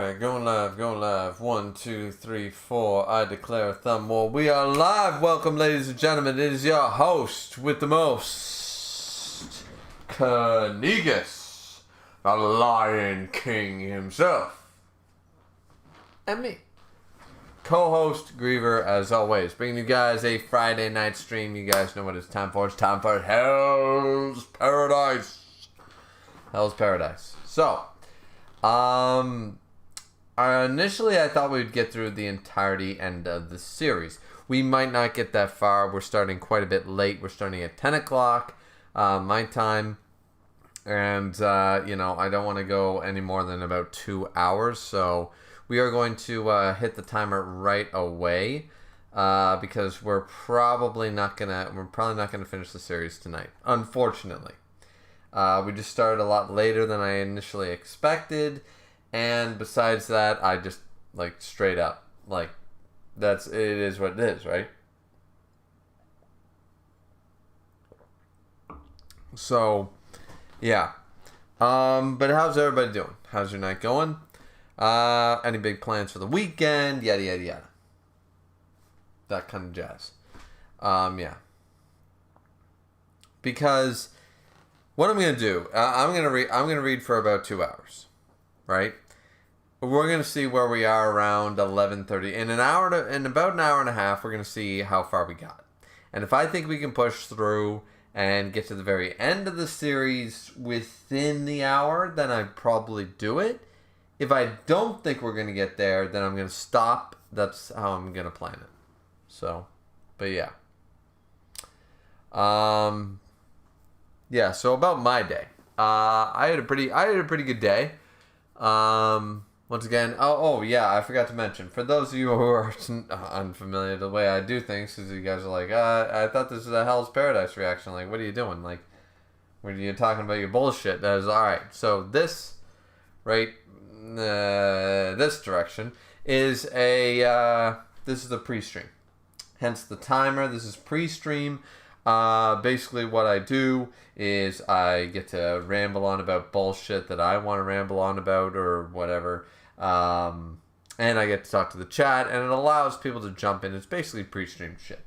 Alright, going live, going live. 1, 2, 3, 4. I declare a thumb war. We are live. Welcome, ladies and gentlemen. It is your host with the most, Kanigas, the Lion King himself, and me, co-host Griever, as always, bringing you guys a Friday night stream. You guys know what it's time for. It's time for Hell's Paradise. Hell's Paradise. So, initially, I thought we'd get through the entirety end of the series. We might not get that far. We're starting quite a bit late. We're starting at 10 o'clock my time. And, I don't want to go any more than about 2 hours. So we are going to hit the timer right away because we're probably not going to finish the series tonight, unfortunately. We just started a lot later than I initially expected. And besides that, I just, straight up, it is what it is, right? So, yeah. But how's everybody doing? How's your night going? Any big plans for the weekend? Yada, yada, yada. That kind of jazz. Yeah. Because what I'm going to do, I'm going to read for about 2 hours. Right? We're going to see where we are around 11:30. In about an hour and a half, we're going to see how far we got. And if I think we can push through and get to the very end of the series within the hour, then I'd probably do it. If I don't think we're going to get there, then I'm going to stop. That's how I'm going to plan it. So, but yeah. Yeah, so about my day. I had a pretty good day. Once again, yeah, I forgot to mention, for those of you who are unfamiliar with the way I do things, because you guys are like, I thought this was a Hell's Paradise reaction, what are you doing? When are you talking about your bullshit? That is, alright, so this, right, this direction is this is the pre-stream, hence the timer. This is pre-stream. Basically what I do is I get to ramble on about bullshit that I want to ramble on about or whatever. And I get to talk to the chat, and it allows people to jump in. It's basically pre-stream shit.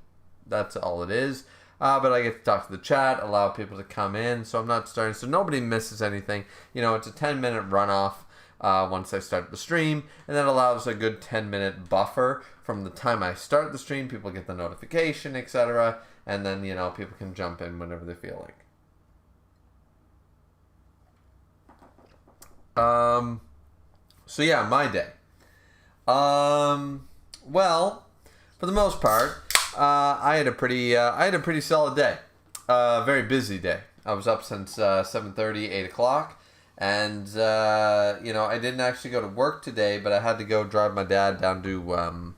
That's all it is. But I get to talk to the chat, allow people to come in, so I'm not starting, so nobody misses anything. It's a 10-minute runoff once I start the stream, and that allows a good 10-minute buffer from the time I start the stream. People get the notification, etc., and then, people can jump in whenever they feel like. So yeah, my day. Well, for the most part, I had a pretty solid day. Very busy day. I was up since 7:30, 8 o'clock. And, I didn't actually go to work today, but I had to go drive my dad down to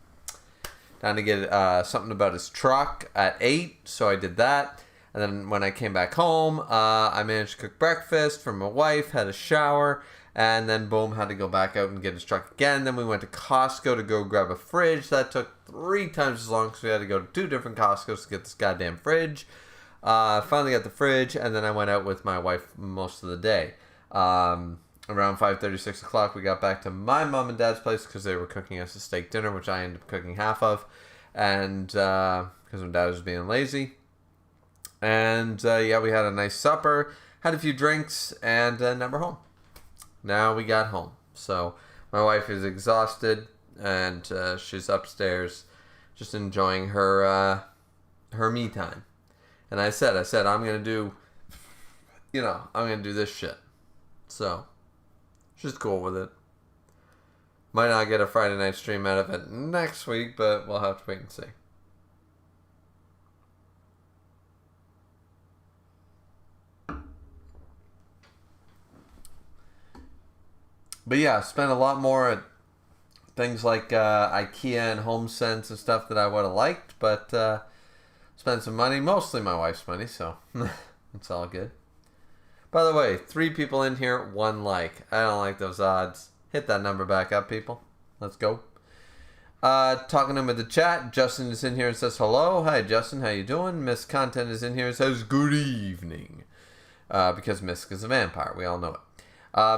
get something about his truck at 8, so I did that. And then when I came back home, I managed to cook breakfast for my wife, had a shower, and then boom, had to go back out and get his truck again. Then we went to Costco to go grab a fridge. That took 3 times as long, because we had to go to 2 different Costcos to get this goddamn fridge. Finally got the fridge, and then I went out with my wife most of the day. Around 5:30, 6 o'clock, we got back to my mom and dad's place because they were cooking us a steak dinner, which I ended up cooking half of, and because my dad was being lazy. And yeah, we had a nice supper, had a few drinks, and now we're home. Now we got home. So my wife is exhausted, and she's upstairs just enjoying her me time. And I said I'm gonna do this shit. So she's cool with it. Might not get a Friday night stream out of it next week, but we'll have to wait and see. But yeah, spent a lot more at things like IKEA and HomeSense and stuff that I would have liked, but spent some money, mostly my wife's money, so it's all good. By the way, 3 people in here, 1 like. I don't like those odds. Hit that number back up, people. Let's go. Talking to him in the chat. Justin is in here and says hello. Hi, Justin. How you doing? Miss Content is in here and says good evening. Because Misk is a vampire. We all know it.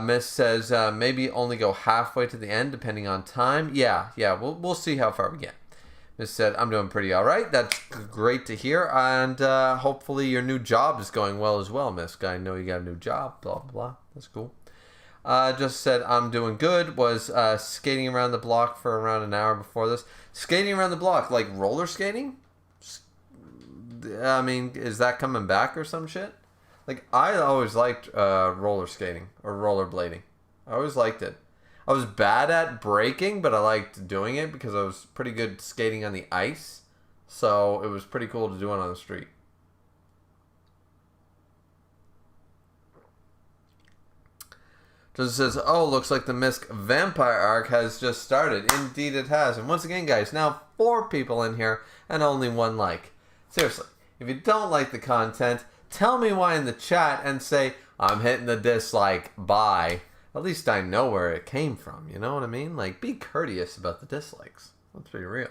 Miss says, maybe only go halfway to the end, depending on time. Yeah, we'll see how far we get. Miss said, I'm doing pretty all right. That's great to hear. And hopefully your new job is going well as well, Miss. I know you got a new job, blah, blah, blah. That's cool. Just said, I'm doing good. Was skating around the block for around an hour before this. Skating around the block, like roller skating? I mean, is that coming back or some shit? Like, I always liked roller skating or rollerblading. I always liked it. I was bad at braking, but I liked doing it because I was pretty good skating on the ice. So it was pretty cool to do it on the street. Just says, oh, looks like the Misk vampire arc has just started. Indeed it has. And once again, guys, now 4 people in here and only 1 like. Seriously, if you don't like the content, tell me why in the chat and say, I'm hitting the dislike, bye. At least I know where it came from, you know what I mean? Like, be courteous about the dislikes. Let's be real.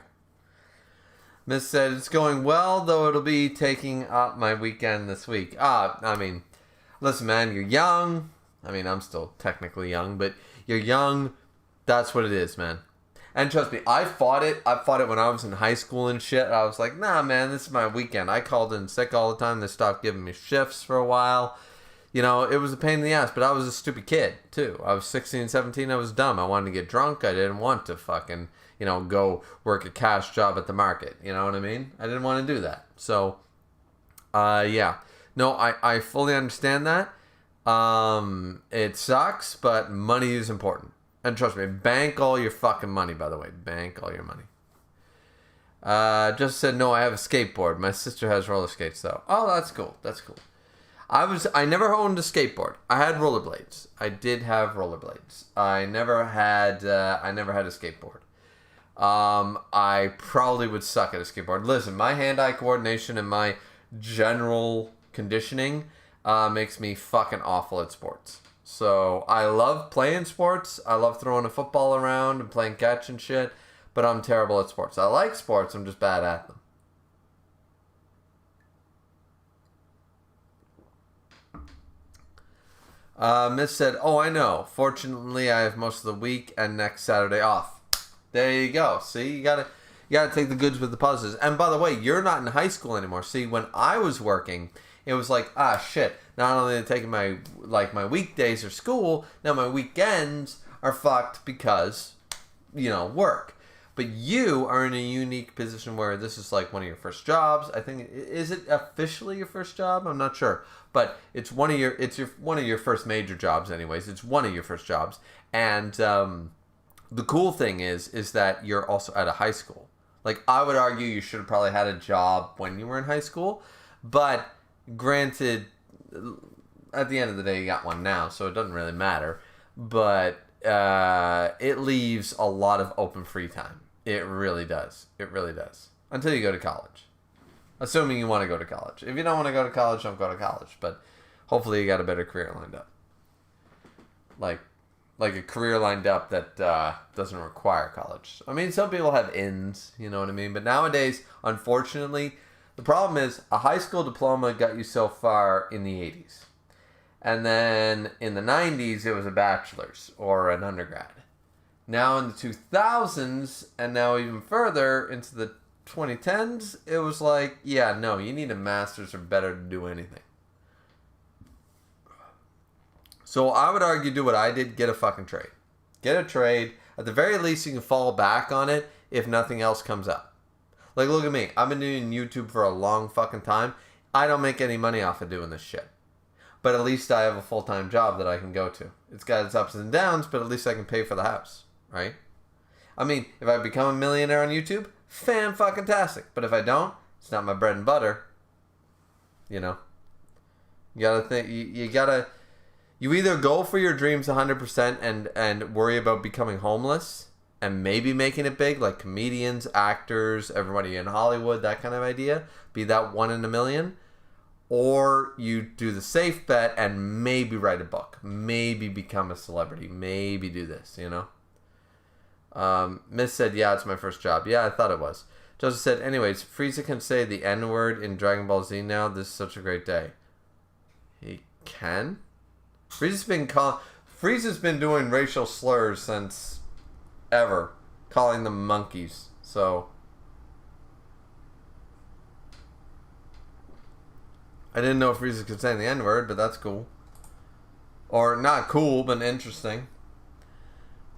Miss said, it's going well, though it'll be taking up my weekend this week. I mean, listen, man, you're young. I mean, I'm still technically young, but you're young. That's what it is, man. And trust me, I fought it. I fought it when I was in high school and shit. I was like, nah, man, this is my weekend. I called in sick all the time. They stopped giving me shifts for a while. You know, it was a pain in the ass, but I was a stupid kid, too. I was 16, 17. I was dumb. I wanted to get drunk. I didn't want to fucking, you know, go work a cash job at the market. You know what I mean? I didn't want to do that. So, yeah. No, I fully understand that. It sucks, but money is important. And trust me, bank all your fucking money, by the way. Bank all your money. Just said, no, I have a skateboard. My sister has roller skates, though. Oh, that's cool. That's cool. I never owned a skateboard. I had rollerblades. I did have rollerblades. I never had a skateboard. I probably would suck at a skateboard. Listen, my hand-eye coordination and my general conditioning makes me fucking awful at sports. So I love playing sports. I love throwing a football around and playing catch and shit. But I'm terrible at sports. I like sports. I'm just bad at them. Miss said, oh, I know. Fortunately, I have most of the week and next Saturday off. There you go. See, you gotta take the goods with the positives. And by the way, you're not in high school anymore. See, when I was working, it was like, shit. Not only are they taking my weekdays or school, now my weekends are fucked because, you know, work. But you are in a unique position where this is like one of your first jobs. I think, is it officially your first job? I'm not sure, but it's one of your first major jobs, anyways. It's one of your first jobs, and the cool thing is that you're also at a high school. Like, I would argue you should have probably had a job when you were in high school, but granted, at the end of the day, you got one now, so it doesn't really matter. But it leaves a lot of open free time. It really does. It really does. Until you go to college. Assuming you want to go to college. If you don't want to go to college, don't go to college. But hopefully you got a better career lined up. Like a career lined up that doesn't require college. I mean, some people have ins, you know what I mean? But nowadays, unfortunately, the problem is a high school diploma got you so far in the 80s. And then in the 90s, it was a bachelor's or an undergrad. Now in the 2000s, and now even further into the 2010s, it was like, yeah, no, you need a master's or better to do anything. So I would argue do what I did, get a fucking trade. Get a trade. At the very least, you can fall back on it if nothing else comes up. Like, look at me. I've been doing YouTube for a long fucking time. I don't make any money off of doing this shit. But at least I have a full-time job that I can go to. It's got its ups and downs, but at least I can pay for the house, right? I mean, if I become a millionaire on YouTube, fan-fucking-tastic. But if I don't, it's not my bread and butter. You know? You gotta think, you gotta... You either go for your dreams 100% and worry about becoming homeless and maybe making it big, like comedians, actors, everybody in Hollywood, that kind of idea. Be that one in a million. Or you do the safe bet and maybe write a book. Maybe become a celebrity. Maybe do this, you know? Miss said, yeah, it's my first job. Yeah, I thought it was. Joseph said, anyways, Frieza can say the N-word in Dragon Ball Z now. This is such a great day. He can? Frieza's been Frieza's been doing racial slurs since ever, calling them monkeys. So I didn't know if Frieza could say the N-word, but that's cool. Or not cool, but interesting.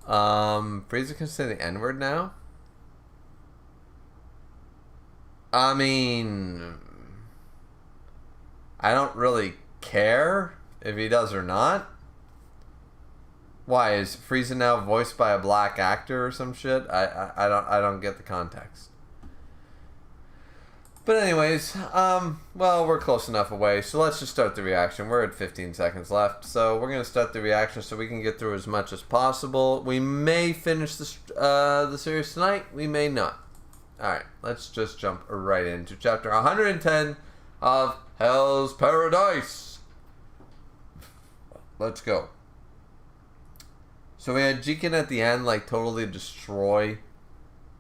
Frieza can say the N-word now? I mean, I don't really care if he does or not. Why, is Frieza now voiced by a black actor or some shit? I don't get the context. But anyways, well, we're close enough away, so let's just start the reaction. We're at 15 seconds left, so we're going to start the reaction so we can get through as much as possible. We may finish the series tonight, we may not. Alright, let's just jump right into chapter 110 of Hell's Paradise. Let's go. So we had Jiken at the end, like, totally destroy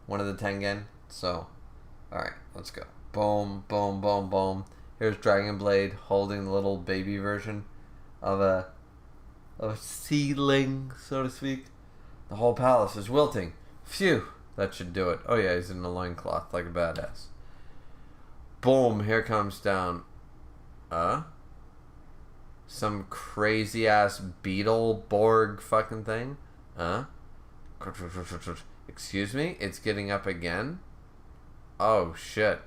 one of the Tengen. So, alright, let's go. Boom, boom, boom, boom. Here's Dragon Blade holding the little baby version of a seedling, so to speak. The whole palace is wilting. Phew, that should do it. Oh yeah, he's in a loincloth like a badass. Boom, here comes down. Some crazy ass beetle Borg fucking thing. Excuse me, it's getting up again. Oh shit.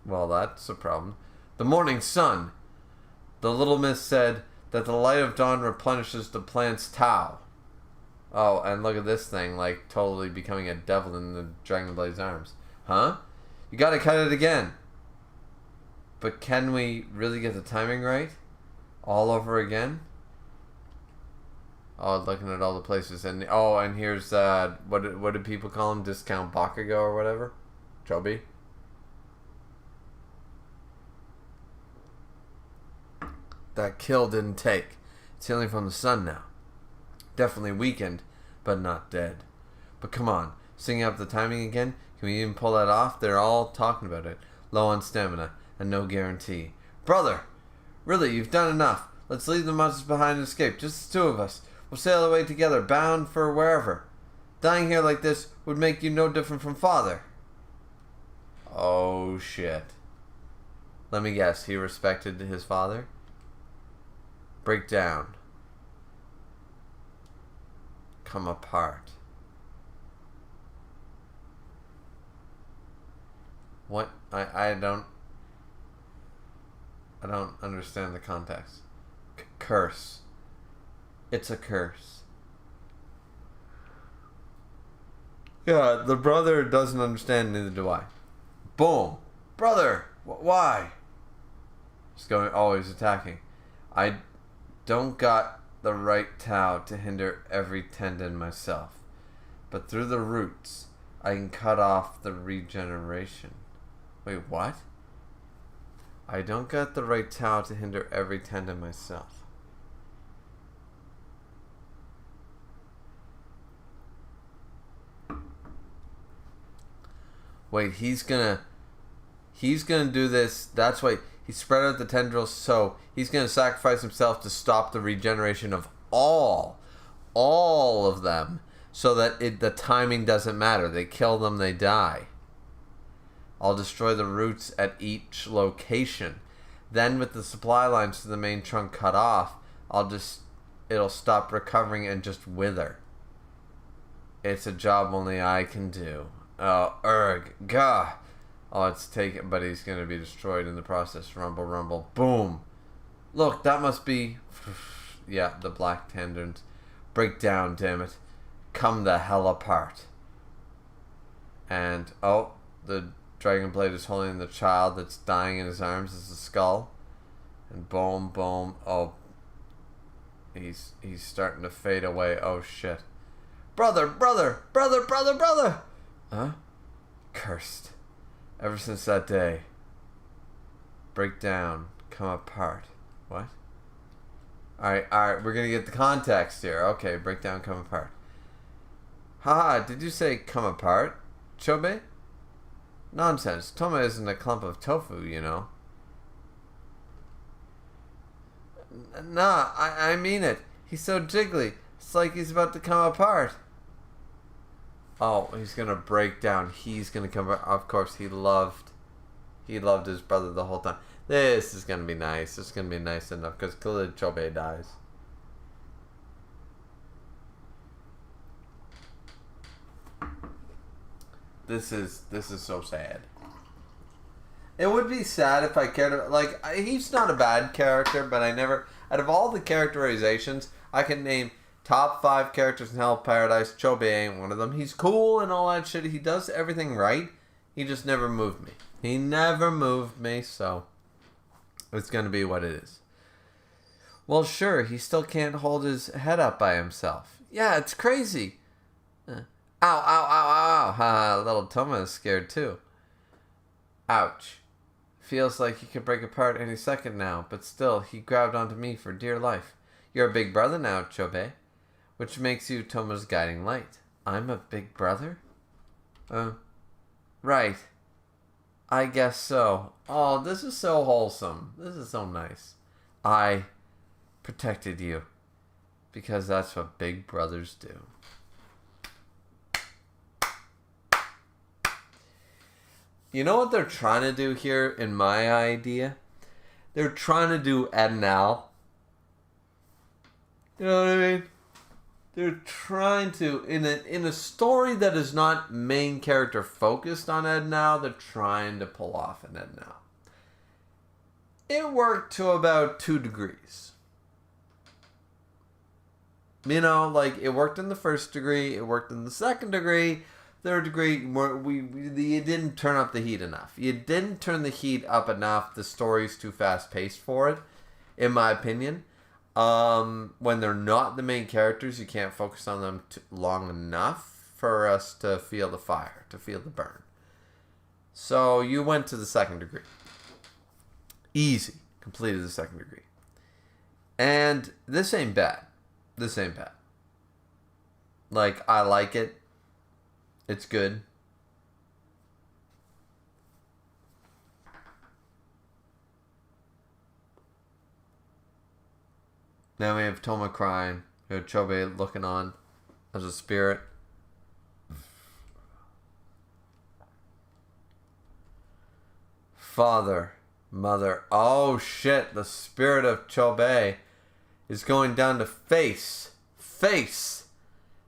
Well, that's a problem. The morning sun. The little miss said that the light of dawn replenishes the plant's Tao. Oh, and look at this thing, like, totally becoming a devil in the Dragon Blade's arms. Huh? You gotta cut it again. But can we really get the timing right? All over again? Oh, looking at all the places. And here's, what did people call him? Discount Bakugo or whatever? Chobi? That kill didn't take. It's healing from the sun now. Definitely weakened, but not dead. But come on, singing up the timing again? Can we even pull that off? They're all talking about it. Low on stamina, and no guarantee. Brother! Really, you've done enough. Let's leave the monsters behind and escape. Just the two of us. We'll sail away together, bound for wherever. Dying here like this would make you no different from father. Oh, shit. Let me guess, he respected his father? Break down. Come apart. What? I don't understand the context. Curse. It's a curse. Yeah, the brother doesn't understand, neither do I. Boom. Brother! Why? He's going, always attacking. I don't got the right Tao to hinder every tendon myself. But through the roots, I can cut off the regeneration. Wait, what? I don't got the right Tao to hinder every tendon myself. Wait, he's gonna do this. That's why he spread out the tendrils, so he's gonna sacrifice himself to stop the regeneration of all of them, so that the timing doesn't matter. They kill them, they die. I'll destroy the roots at each location. Then with the supply lines to the main trunk cut off, it'll stop recovering and just wither. It's a job only I can do. Oh, gah. Oh, it's taken, but he's gonna be destroyed in the process. Rumble, rumble, boom. Look, that must be, yeah, the black tendons. Break down, damn it. Come the hell apart. And, oh, the Dragon Blade is holding the child that's dying in his arms as a skull. And boom, boom, oh. He's starting to fade away. Oh, shit. Brother! Huh? Cursed. Ever since that day. Break down. Come apart. What? Alright, we're gonna get the context here. Okay, break down, come apart. Haha, did you say come apart? Chobe? Nonsense. Toma isn't a clump of tofu, you know. Nah, I mean it. He's so jiggly. It's like he's about to come apart. Oh, he's gonna break down. He's gonna come. Of course, he loved his brother the whole time. This is gonna be nice. This is gonna be nice enough because clearly Chobei dies. This is so sad. It would be sad if I cared. Like, he's not a bad character, but I never. Out of all the characterizations, I can name top 5 characters in Hell Paradise. Chobei ain't one of them. He's cool and all that shit. He does everything right. He just never moved me. He never moved me, so it's gonna be what it is. Well, sure, he still can't hold his head up by himself. Yeah, it's crazy. Ow, ow, ow, ow, ow. Little Toma is scared too. Ouch. Feels like he could break apart any second now, but still, he grabbed onto me for dear life. You're a big brother now, Chobei, which makes you Toma's guiding light. I'm a big brother? Right. I guess so. Oh, this is so wholesome. This is so nice. I protected you, because that's what big brothers do. You know what they're trying to do here in my idea? They're trying to do Ed and Al. You know what I mean? They're trying to, in a story that is not main character focused on Ed and Al, they're trying to pull off an Ed and Al. It worked to about 2 degrees. You know, like, it worked in the first degree, it worked in the second degree. Third degree, you didn't turn up the heat enough. You didn't turn the heat up enough. The story's too fast-paced for it, in my opinion. When they're not the main characters, you can't focus on them long enough for us to feel the fire, to feel the burn. So you went to the second degree. Easy. Completed the second degree. And this ain't bad. This ain't bad. Like, I like it. It's good. Now we have Toma crying. We have Chobei looking on as a spirit. Father, mother. Oh shit, the spirit of Chobei is going down to face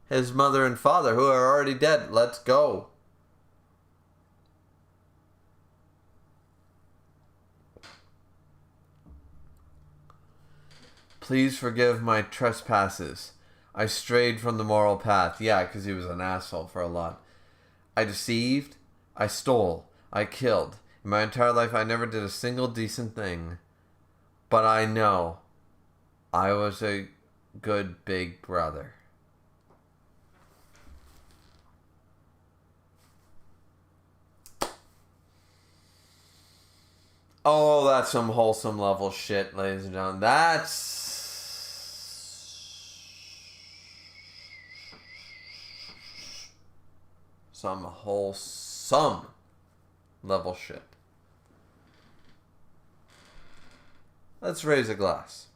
his mother and father, who are already dead. Let's go. Please forgive my trespasses. I strayed from the moral path. Yeah, because he was an asshole for a lot. I deceived. I stole. I killed. In my entire life, I never did a single decent thing. But I know I was a good big brother. Oh, that's some wholesome level shit, ladies and gentlemen. That's some wholesome level shit. Let's raise a glass.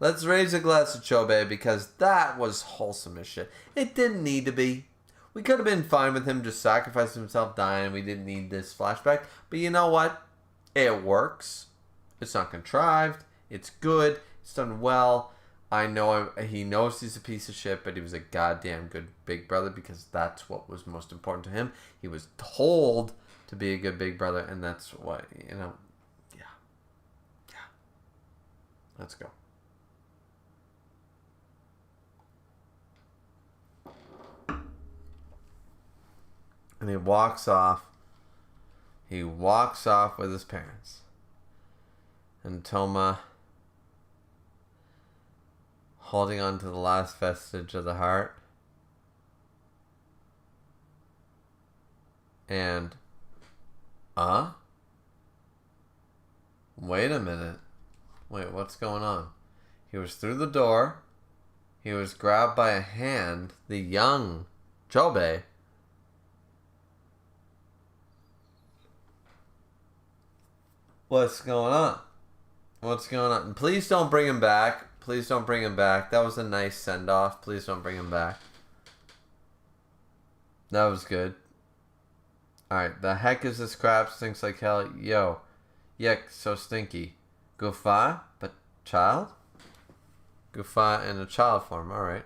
Let's raise a glass to Chobei, because that was wholesome as shit. It didn't need to be. We could have been fine with him just sacrificing himself, dying. We didn't need this flashback. But you know what? It works. It's not contrived. It's good. It's done well. I know he knows he's a piece of shit, but he was a goddamn good big brother, because that's what was most important to him. He was told to be a good big brother, and that's what, you know, yeah. Let's go. And he walks off. He walks off with his parents. And Toma, holding on to the last vestige of the heart. And, wait a minute. Wait, what's going on? He was through the door. He was grabbed by a hand. The young Chobei. What's going on? What's going on? And please don't bring him back. Please don't bring him back. That was a nice send-off. Please don't bring him back. That was good. Alright, the heck is this crap? Stinks like hell. Yo. Yuck, so stinky. Gufa? But child? Gufa in a child form. Alright.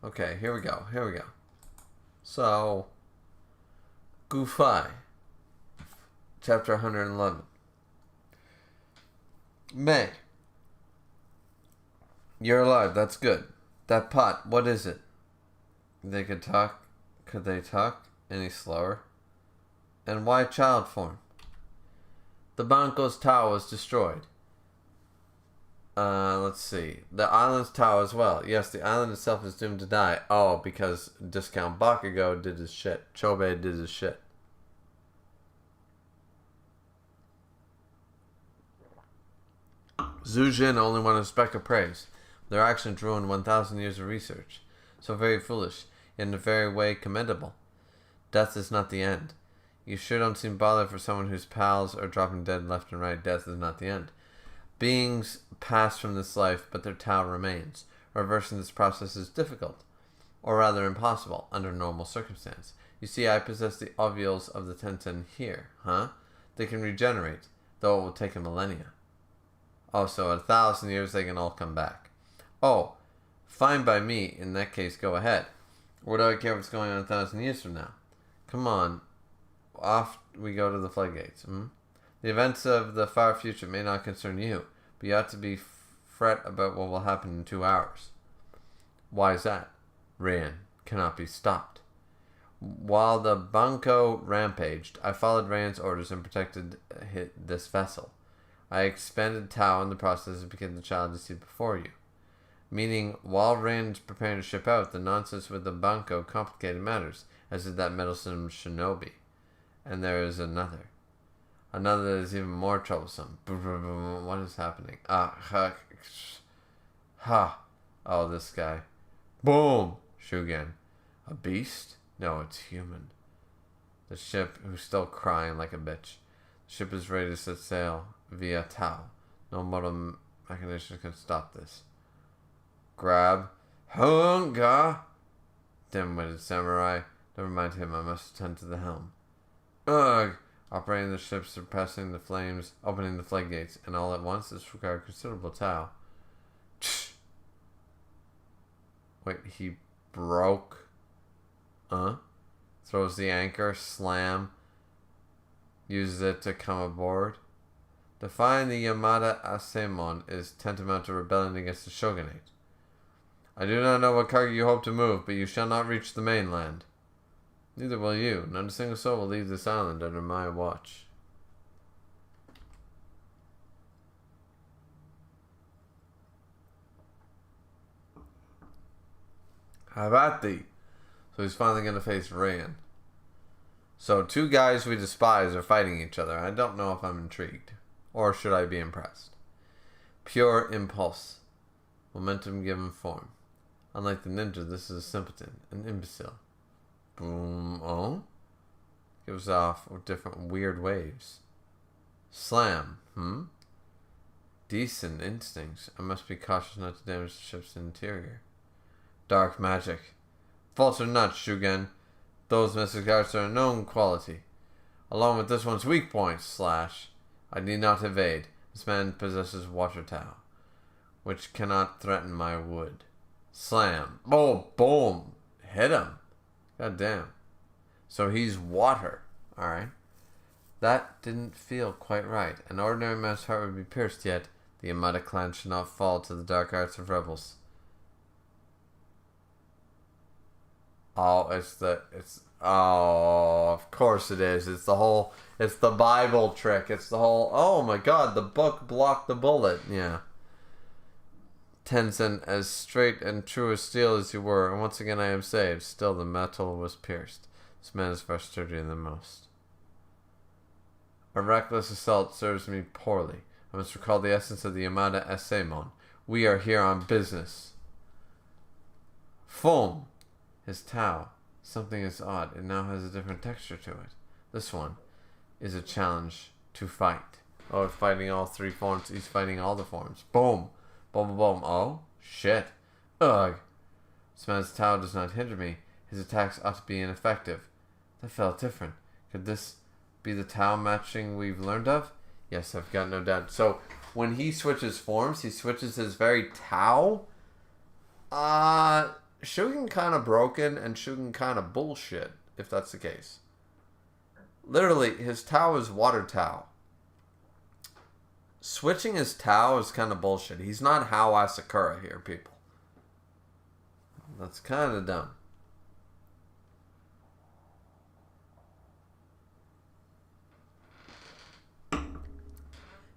Okay, here we go. So, Gufai. Chapter 111. May. You're alive, that's good. That pot, what is it? They could talk. Could they talk any slower? And why child form? The Banco's tower was destroyed. Let's see. The island's tower as well. Yes, the island itself is doomed to die. Oh, because Discount Bakugo did his shit. Chobei did his shit. Zujin only wanted a speck of praise. Their actions ruined 1,000 years of research. So very foolish, yet in a very way commendable. Death is not the end. You sure don't seem bothered for someone whose pals are dropping dead left and right. Death is not the end. Beings pass from this life, but their Tao remains. Reversing this process is difficult, or rather impossible, under normal circumstance. You see, I possess the ovules of the Tenten here, huh? They can regenerate, though it will take a millennia. Oh, so in 1,000 years they can all come back. Oh, fine by me. In that case, go ahead. What do I care what's going on 1,000 years from now? Come on. Off we go to the floodgates. The events of the far future may not concern you, but you ought to be fret about what will happen in 2 hours. Why is that? Ran cannot be stopped. While the Banco rampaged, I followed Ran's orders and protected this vessel. I expanded Tao in the process and became the child you see before you. Meaning, while Rand's preparing to ship out, the nonsense with the Banco complicated matters, as did that meddlesome shinobi. And there is another. Another that is even more troublesome. What is happening? Oh, this guy. Boom! Shugen. A beast? No, it's human. The ship, who's still crying like a bitch. The ship is ready to set sail via Tao. No mortal machination can stop this. Grab. Hunga! Dim-witted samurai. Never mind him, I must attend to the helm. Ugh! Operating the ship, suppressing the flames, opening the floodgates, and all at once this required considerable Tao. Wait, he broke? Throws the anchor, slam, uses it to come aboard. Defying the Yamada Asemon is tantamount to rebellion against the shogunate. I do not know what cargo you hope to move, but you shall not reach the mainland. Neither will you. Not a single soul will leave this island under my watch. How about thee? So he's finally going to face Ran. So 2 guys we despise are fighting each other. I don't know if I'm intrigued. Or should I be impressed? Pure impulse. Momentum given form. Unlike the ninja, this is a simpleton, an imbecile. Boom, oh? Gives off different weird waves. Slam, Decent instincts. I must be cautious not to damage the ship's interior. Dark magic. False or not, Shugen. Those mystic arts are a known quality. Along with this one's weak point, Slash. I need not evade. This man possesses water Tao, which cannot threaten my wood. Slam. Oh, boom. Hit him. God damn. So he's water. Alright. That didn't feel quite right. An ordinary man's heart would be pierced, yet the Yamada clan should not fall to the dark arts of rebels. Oh, of course it is. It's the Bible trick. It's the whole, oh my god, the book blocked the bullet. Yeah. Tenzin, as straight and true as steel as you were, and once again I am saved. Still, the metal was pierced. This man is far sturdier than most. A reckless assault serves me poorly. I must recall the essence of the Yamada Asemon. We are here on business. Foam. His Tao. Something is odd. It now has a different texture to it. This one. is a challenge to fight. Oh, fighting all three forms. He's fighting all the forms. Boom. Boom, boom, boom. Oh, shit. Ugh. This man's Tao does not hinder me. His attacks ought to be ineffective. That felt different. Could this be the Tao matching we've learned of? Yes, I've got no doubt. So, when he switches forms, he switches his very Tao. Shugen kind of broken and Shugen kind of bullshit, if that's the case. Literally, his Tao is water Tao. Switching his Tao is kind of bullshit. He's not Hao Asakura here, people. That's kind of dumb.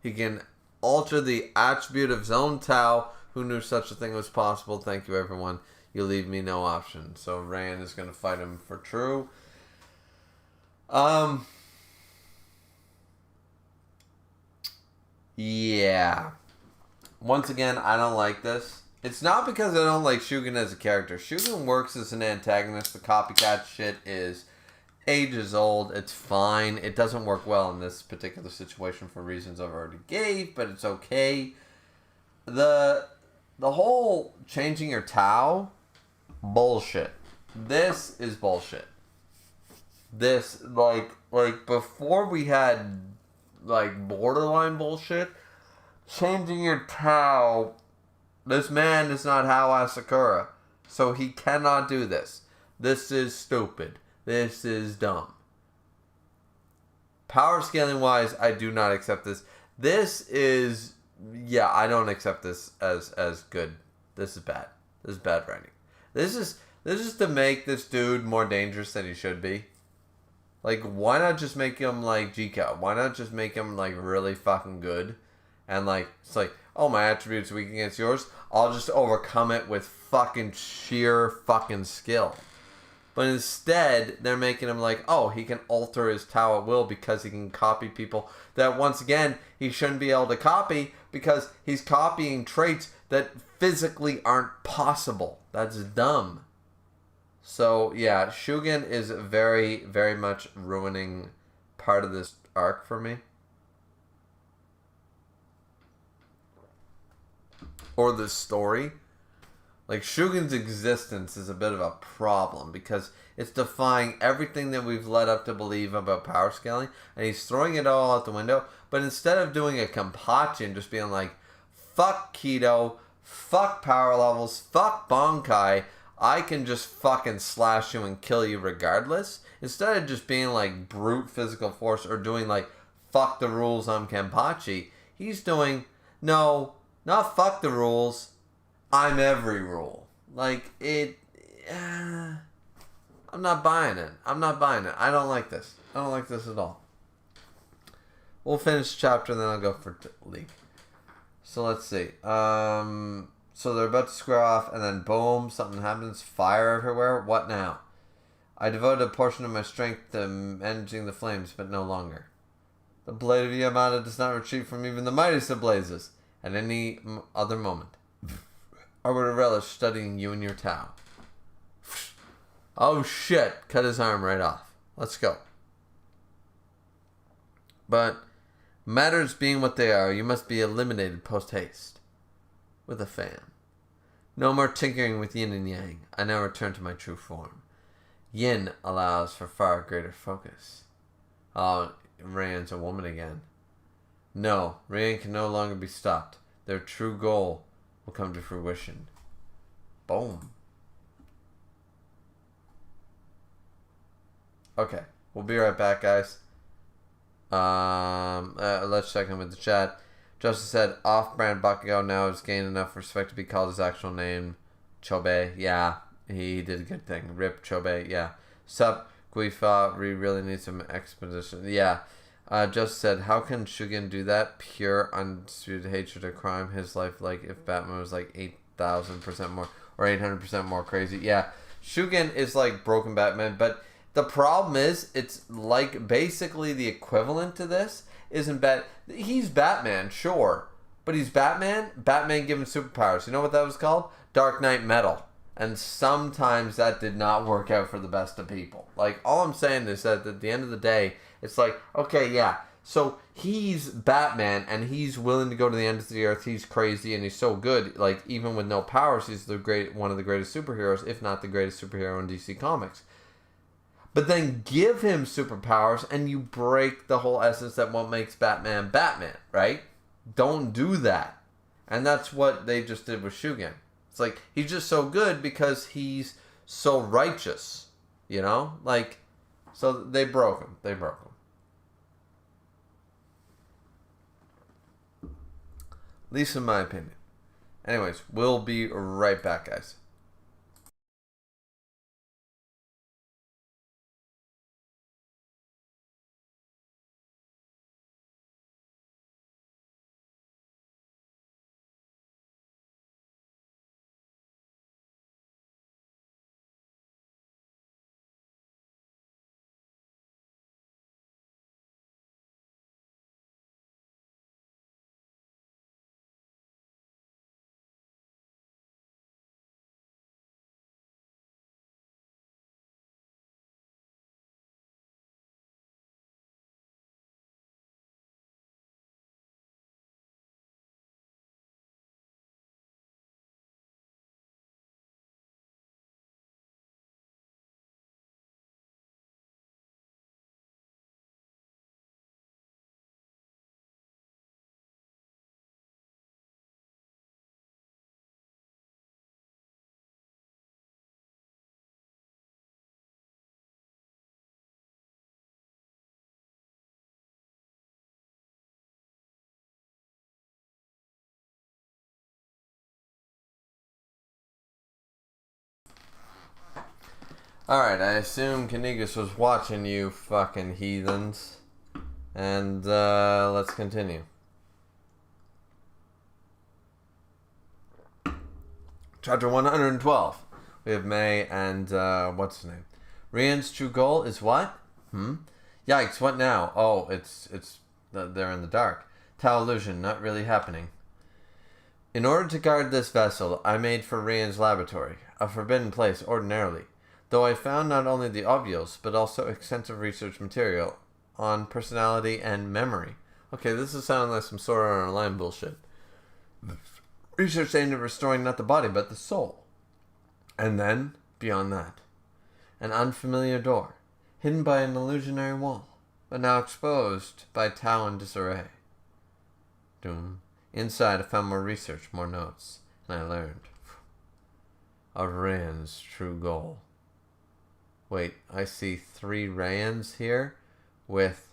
He can alter the attribute of his own Tao. Who knew such a thing was possible? Thank you, everyone. You leave me no option. So Rand is going to fight him for true. Yeah. Once again, I don't like this. It's not because I don't like Shugen as a character. Shugen works as an antagonist. The copycat shit is ages old. It's fine. It doesn't work well in this particular situation for reasons I've already gave, but it's okay. The whole changing your Tao, bullshit. This is bullshit. This, like before we had, like, borderline bullshit, changing your Tao, this man is not Hao Asakura, so he cannot do this. This is stupid. This is dumb. Power scaling wise, I do not accept this. This is, yeah, I don't accept this as good. This is bad. This is bad writing. This is to make this dude more dangerous than he should be. Like, why not just make him like Jika? Why not just make him like really fucking good? And like, it's like, oh, my attribute's weak against yours. I'll just overcome it with fucking sheer fucking skill. But instead, they're making him like, oh, he can alter his Tao at will because he can copy people that, once again, he shouldn't be able to copy because he's copying traits that physically aren't possible. That's dumb. So, yeah, Shugen is very, very much ruining part of this arc for me. Or this story. Like, Shugen's existence is a bit of a problem because it's defying everything that we've led up to believe about power scaling, and he's throwing it all out the window. But instead of doing a Kenpachi and just being like, fuck keto, fuck power levels, fuck Bankai, I can just fucking slash you and kill you regardless. Instead of just being like brute physical force or doing like, fuck the rules, I'm Kenpachi, he's doing, no, not fuck the rules, I'm every rule. Like, it... I'm not buying it. I'm not buying it. I don't like this. I don't like this at all. We'll finish the chapter and then I'll go for league. So let's see. So they're about to square off and then boom, something happens. Fire everywhere. What now? I devoted a portion of my strength to managing the flames, but no longer. The blade of Yamada does not retreat from even the mightiest of blazes. At any other moment, I would have relished studying you and your Tao. Oh shit, cut his arm right off. Let's go. But, matters being what they are, you must be eliminated post-haste. With a fan. No more tinkering with yin and yang. I now return to my true form. Yin allows for far greater focus. Oh, Ryan's a woman again. No, Ryan can no longer be stopped. Their true goal will come to fruition. Boom. Okay, we'll be right back, guys. Let's check in with the chat. Justice said, off-brand Bakugo now has gained enough respect to be called his actual name. Chobe, yeah, he did a good thing. Rip Chobe, yeah. Sup, Guifa, we really need some exposition. Yeah. Justice said, how can Shugen do that? Pure, undisputed hatred of crime. His life, like, if Batman was like 8,000% more, or 800% more crazy. Yeah, Shugen is like broken Batman, but the problem is, it's like basically the equivalent to this. He's Batman, sure. But he's Batman. Batman given superpowers. You know what that was called? Dark Knight Metal. And sometimes that did not work out for the best of people. Like, all I'm saying is that at the end of the day, It's like, okay, yeah. So he's Batman, and he's willing to go to the end of the earth. He's crazy, and he's so good. Like, even with no powers, he's one of the greatest superheroes, if not the greatest superhero in DC Comics. But then give him superpowers, and you break the whole essence that what makes Batman Batman, right? Don't do that. And that's what they just did with Shugen. It's like, he's just so good because he's so righteous, you know? Like, so they broke him. They broke him. At least in my opinion. Anyways, we'll be right back, guys. Alright, I assume Kanigas was watching you fucking heathens. And let's continue. Chapter 112. We have May and what's his name? Rian's true goal is what? Yikes, what now? Oh, it's they're in the dark. Tau illusion, not really happening. In order to guard this vessel, I made for Rian's laboratory, a forbidden place ordinarily, though I found not only the ovules, but also extensive research material on personality and memory. Okay, this is sounding like some Sword Art Online bullshit. Research aimed at restoring not the body, but the soul. And then, beyond that, an unfamiliar door, hidden by an illusionary wall, but now exposed by Tau in disarray. Doom. Inside, I found more research, more notes, and I learned of Rand's true goal. Wait, I see 3 Rans here with,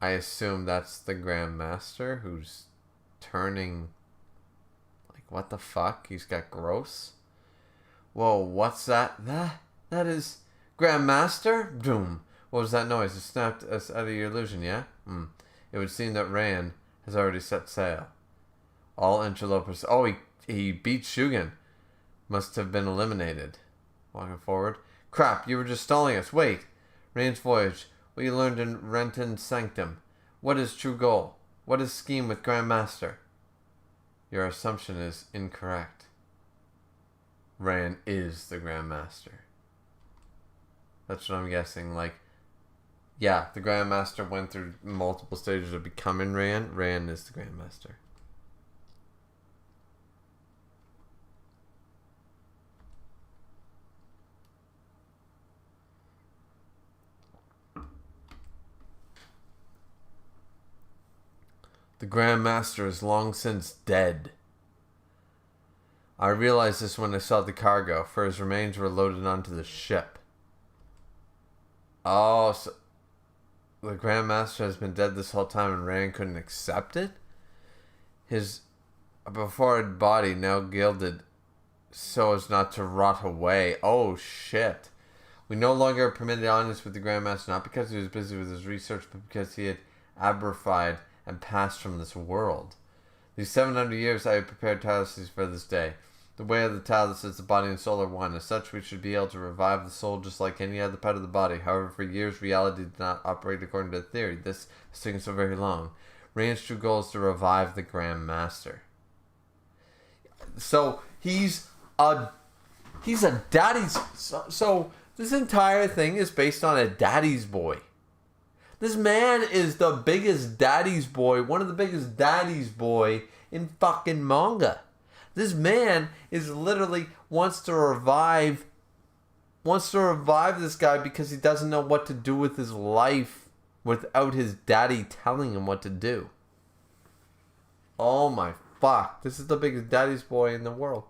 I assume that's the Grandmaster who's turning, like, what the fuck? He's got gross? Whoa, what's that? That is Grandmaster? Doom. What was that noise? It snapped us out of your illusion, yeah? It would seem that Rand has already set sail. All interlopers... Oh, he beat Shugen. Must have been eliminated. Walking forward. Crap, you were just stalling us. Wait. Rand's voyage. What you learned in Renton's Sanctum. What is true goal? What is scheme with Grandmaster? Your assumption is incorrect. Rand is the Grandmaster. That's what I'm guessing. Like, yeah, the Grandmaster went through multiple stages of becoming Rand. Rand is the Grandmaster. The Grandmaster is long since dead. I realized this when I saw the cargo, for his remains were loaded onto the ship. Oh, so the Grandmaster has been dead this whole time and Rand couldn't accept it? His befored body now gilded so as not to rot away. Oh, shit. We no longer are permitted honors with the Grandmaster, not because he was busy with his research, but because he had abrified and passed from this world. These 700 years I have prepared tirelessly for this day. The way of the Tao that says the body and soul are one. As such, we should be able to revive the soul just like any other part of the body. However, for years, reality did not operate according to the theory. This has taken so very long. Rand's true goal is to revive the Grand Master. So, he's a daddy's... So this entire thing is based on a daddy's boy. This man is the biggest daddy's boy, one of the biggest daddy's boy in fucking manga. This man is literally wants to revive this guy because he doesn't know what to do with his life without his daddy telling him what to do. Oh my fuck. This is the biggest daddy's boy in the world.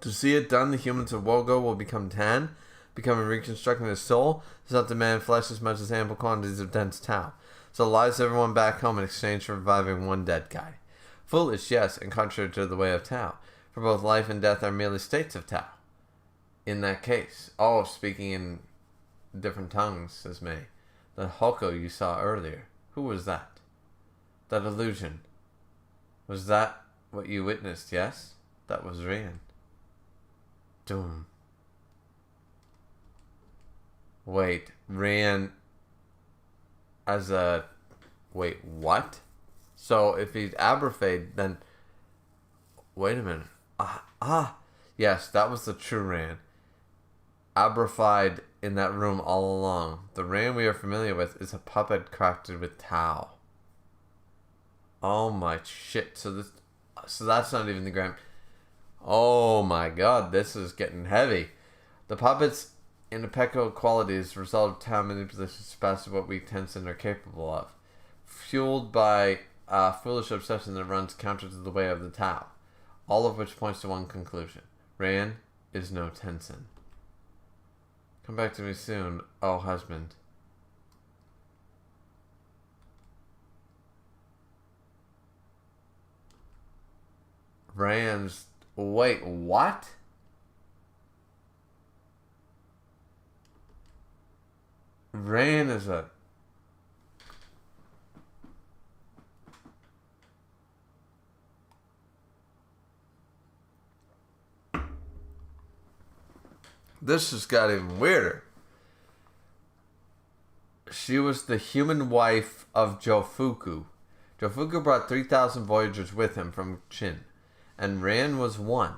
To see it done, the humans of Wogo will become tan, becoming reconstructing their soul, does not demand flesh as much as ample quantities of dense Tau. So lies everyone back home in exchange for reviving one dead guy. Foolish, yes, and contrary to the way of Tau, for both life and death are merely states of Tau. In that case, speaking in different tongues, says May. The Hoko you saw earlier, who was that? That illusion. Was that what you witnessed, yes? That was Rian. Doom. Wait, Rian as a... Wait, what? So if he's Aberfade, then... Wait a minute. Yes, that was the true Rian. Aberfied in that room all along. The Rian we are familiar with is a puppet crafted with Tau. Oh my shit. So that's not even the grand... Oh my god, this is getting heavy. The puppet's impeccable qualities result of Tau manipulation surpassing what we Tenzin are capable of. Fueled by a foolish obsession that runs counter to the way of the Tau. All of which points to one conclusion. Rian is no Tenzin. Come back to me soon, oh husband. Rian's... Wait, what? Rian is a... This just got even weirder. She was the human wife of Jofuku. Jofuku brought 3,000 voyagers with him from Chin, and Rian was one.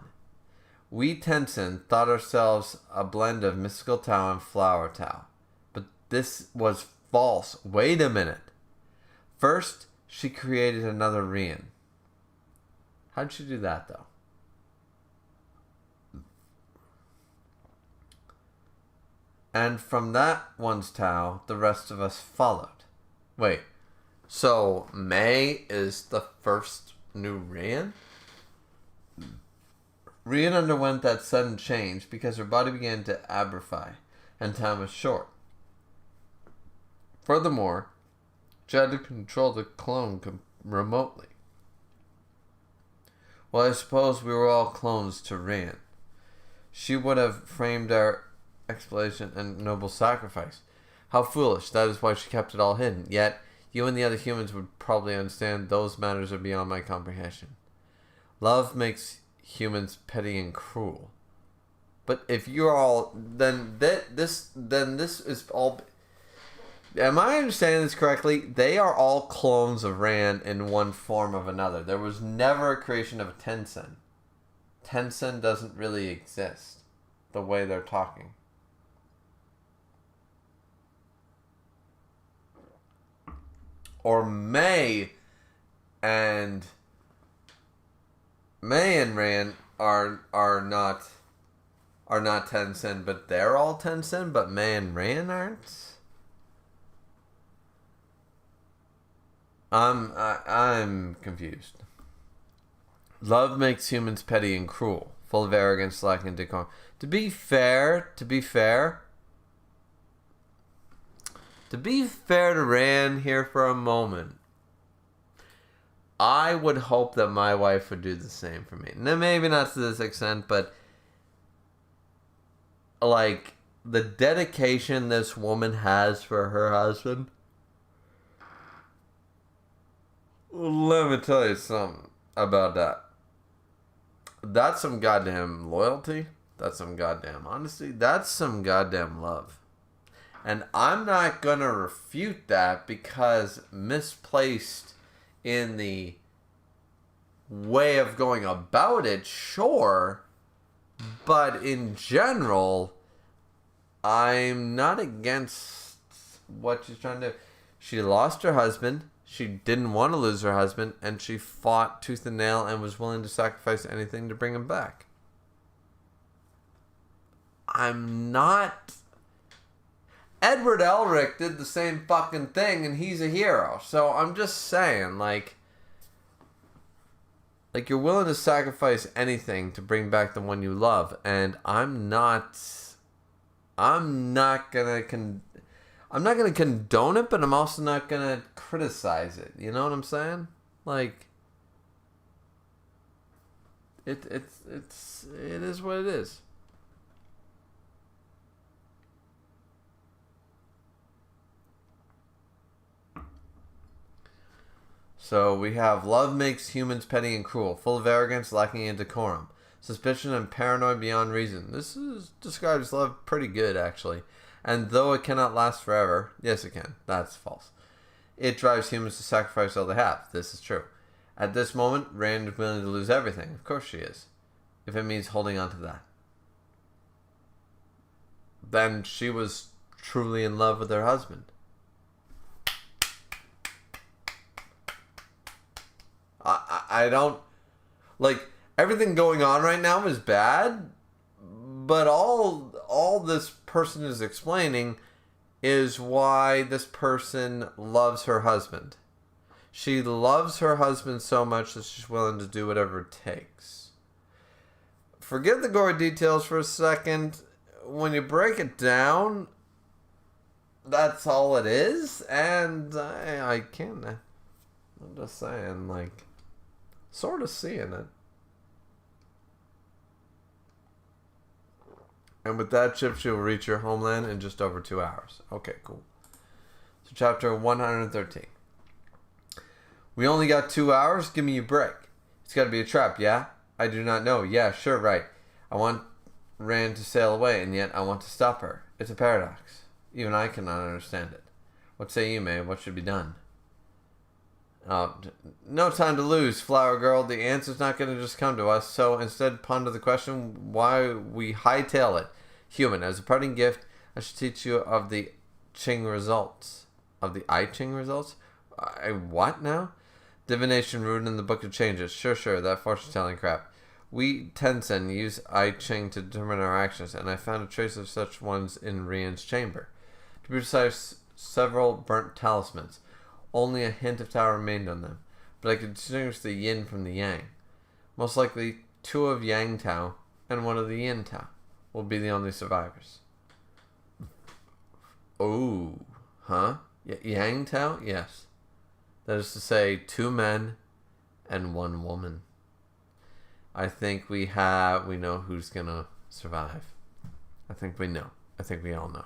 We Tenzin thought ourselves a blend of mystical Tau and flower Tau. But this was false. Wait a minute. First, she created another Rian. How'd she do that, though? And from that one's Tau, the rest of us followed. Wait, so May is the first new Rian? Rian underwent that sudden change because her body began to abrify, and time was short. Furthermore, she had to control the clone remotely. Well, I suppose we were all clones to Rian. She would have framed our explanation and noble sacrifice. How foolish. That is why she kept it all hidden. Yet, you and the other humans would probably understand those matters are beyond my comprehension. Love makes humans petty and cruel. But if you're all... Then this is all... Am I understanding this correctly? They are all clones of Ran in one form of another. There was never a creation of a Tenzin. Tenzin doesn't really exist the way they're talking. Or May and Ran are not Tenzin, but they're all Tenzin, but May and Ran aren't. I'm confused. Love makes humans petty and cruel, full of arrogance, lacking decorum. To be fair to Ran here for a moment, I would hope that my wife would do the same for me. Now, maybe not to this extent, but like the dedication this woman has for her husband. Let me tell you something about that. That's some goddamn loyalty. That's some goddamn honesty. That's some goddamn love. And I'm not going to refute that because misplaced in the way of going about it, sure. But in general, I'm not against what she's trying to do. She lost her husband. She didn't want to lose her husband. And she fought tooth and nail and was willing to sacrifice anything to bring him back. I'm not... Edward Elric did the same fucking thing and he's a hero. So I'm just saying, like you're willing to sacrifice anything to bring back the one you love. And I'm not gonna condone it, but I'm also not gonna criticize it. You know what I'm saying? Like, it is what it is. So we have love makes humans petty and cruel, full of arrogance, lacking in decorum, suspicion and paranoid beyond reason. This describes love pretty good, actually. And though it cannot last forever, yes it can, that's false. It drives humans to sacrifice all they have. This is true. At this moment, Rand is willing to lose everything. Of course she is. If it means holding on to that. Then she was truly in love with her husband. I don't... Like, everything going on right now is bad, but all this person is explaining is why this person loves her husband. She loves her husband so much that she's willing to do whatever it takes. Forget the gory details for a second. When you break it down, that's all it is, and I can't... I'm just saying, like... Sort of seeing it. And with that, Chips, you'll reach your homeland in just over 2 hours. Okay, cool. So chapter 113. We only got 2 hours? Give me a break. It's got to be a trap, yeah? I do not know. Yeah, sure, right. I want Rand to sail away, and yet I want to stop her. It's a paradox. Even I cannot understand it. What say you, May? What should be done? No time to lose, Flower Girl. The answer's not going to just come to us, so instead ponder the question why we hightail it. Human, as a parting gift, I should teach you of the Ching results. Of the I Ching results? What now? Divination rooted in the Book of Changes. Sure, that fortune-telling crap. We Tencent use I Ching to determine our actions, and I found a trace of such ones in Rian's chamber. To be precise, several burnt talismans. Only a hint of Tao remained on them, but I could distinguish the yin from the yang. Most likely, 2 of Yang Tao and 1 of the Yin Tao will be the only survivors. Oh, huh? Yang Tao? Yes. That is to say, 2 men and 1 woman. I think we know who's gonna survive. I think we know. I think we all know.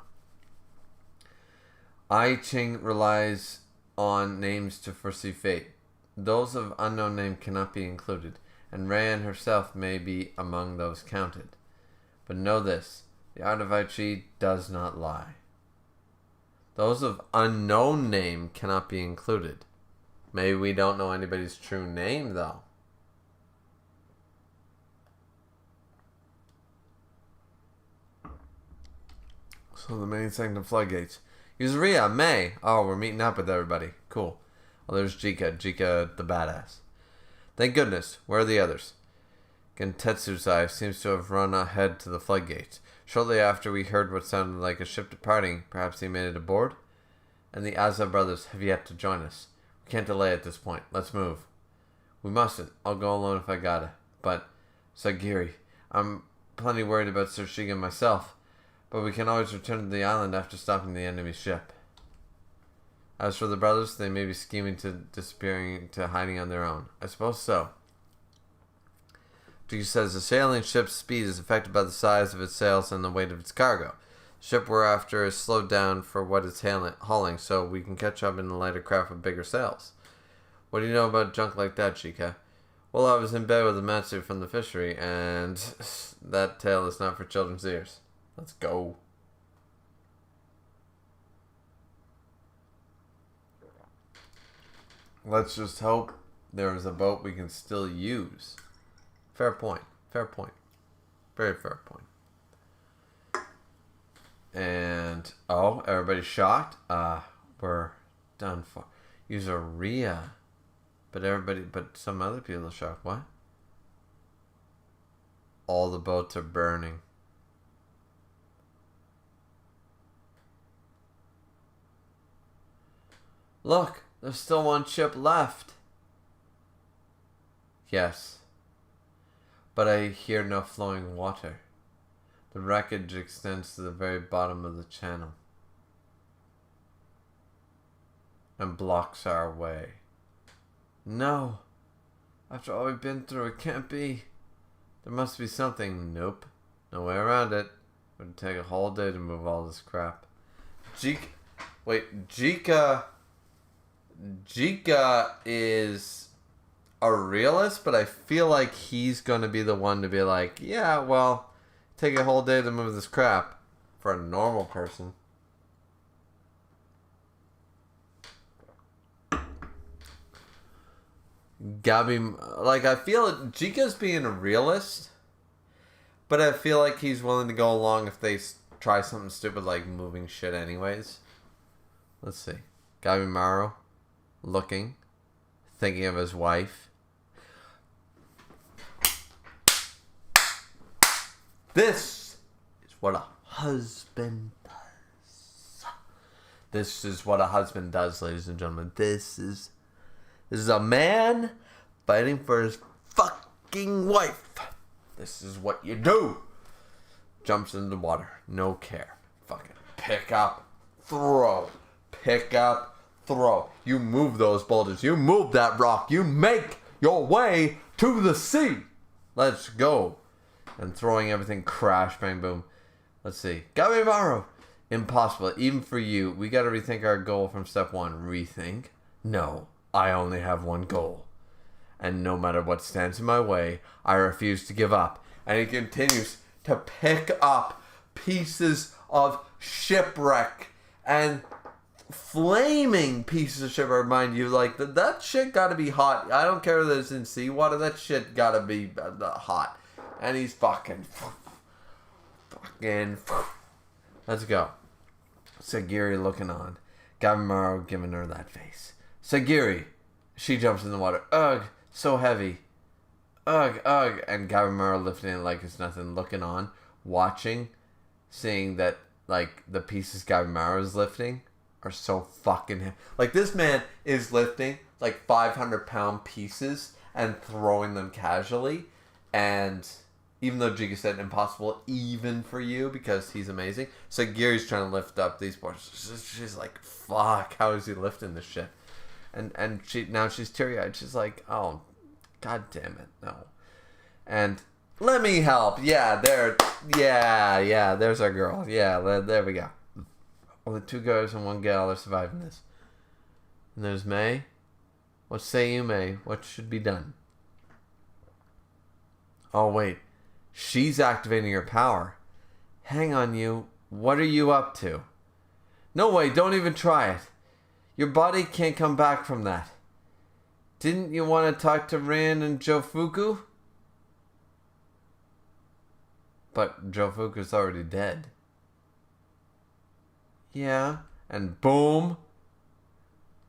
I Ching relies on names to foresee fate. Those of unknown name cannot be included, and Rand herself may be among those counted. But know this, the art of I Chi does not lie. Those of unknown name cannot be included. Maybe we don't know anybody's true name, though. So the main sanctum floodgates. Yuzuria, May. Oh, we're meeting up with everybody. Cool. Well, there's Jika the badass. Thank goodness. Where are the others? Gentetsuzai seems to have run ahead to the floodgates. Shortly after we heard what sounded like a ship departing, perhaps he made it aboard? And the Aza brothers have yet to join us. We can't delay at this point. Let's move. We mustn't. I'll go alone if I gotta. But, Sagiri, I'm plenty worried about Sir Shigen myself. But we can always return to the island after stopping the enemy ship. As for the brothers, they may be scheming to disappearing to hiding on their own. I suppose so. Jiki says the sailing ship's speed is affected by the size of its sails and the weight of its cargo. The ship we're after is slowed down for what it's hauling, so we can catch up in the lighter craft with bigger sails. What do you know about junk like that, Chika? Well, I was in bed with a Matsu from the fishery, and that tale is not for children's ears. Let's go. Let's just hope there is a boat we can still use. Fair point. Fair point. Very fair point. And everybody's shocked. We're done for. User Rhea, but some other people are shocked. What? All the boats are burning. Look, there's still one ship left. Yes, but I hear no flowing water. The wreckage extends to the very bottom of the channel and blocks our way. No, after all we've been through, it can't be. There must be something. Nope, no way around it. It would take a whole day to move all this crap. Jika is a realist, but I feel like he's gonna be the one to be like, yeah, well, take a whole day to move this crap for a normal person. I feel like Jika's being a realist, but I feel like he's willing to go along if they try something stupid like moving shit anyways. Let's see. Gabimaru looking, thinking of his wife. This is what a husband does. This is what a husband does, ladies and gentlemen. This is a man fighting for his fucking wife. This is what you do. Jumps into the water. No care. Fucking pick up, throw. Pick up, throw. You move those boulders. You move that rock. You make your way to the sea. Let's go. And throwing everything, crash, bang, boom. Let's see. Gabimaru. Impossible. Even for you. We got to rethink our goal from step one. Rethink? No. I only have one goal. And no matter what stands in my way, I refuse to give up. And he continues to pick up pieces of shipwreck and flaming pieces of shipwreck. Mind you, like that shit gotta be hot. I don't care that it's in seawater. That shit gotta be hot. And he's fucking. Let's go. Sagiri looking on. Gabimaru giving her that face. Sagiri. She jumps in the water. Ugh, so heavy. Ugh, ugh. And Gabimaru lifting it like it's nothing. Looking on. Watching. Seeing that, like, the pieces Gabimaru is lifting are so fucking heavy. Like, this man is lifting, like, 500-pound pieces and throwing them casually. And even though Jigga said impossible even for you because he's amazing. So Sagiri's trying to lift up these boards. She's like, fuck, how is he lifting this shit? And she's teary-eyed. She's like, oh, god damn it, no. And let me help. Yeah, there's our girl. Yeah, there we go. Only 2 guys and 1 gal are surviving this. And there's May. What say you, May? What should be done? Oh, wait. She's activating her power. Hang on, you. What are you up to? No way, don't even try it. Your body can't come back from that. Didn't you want to talk to Rin and Jofuku? But Jofuku's already dead. Yeah. And boom.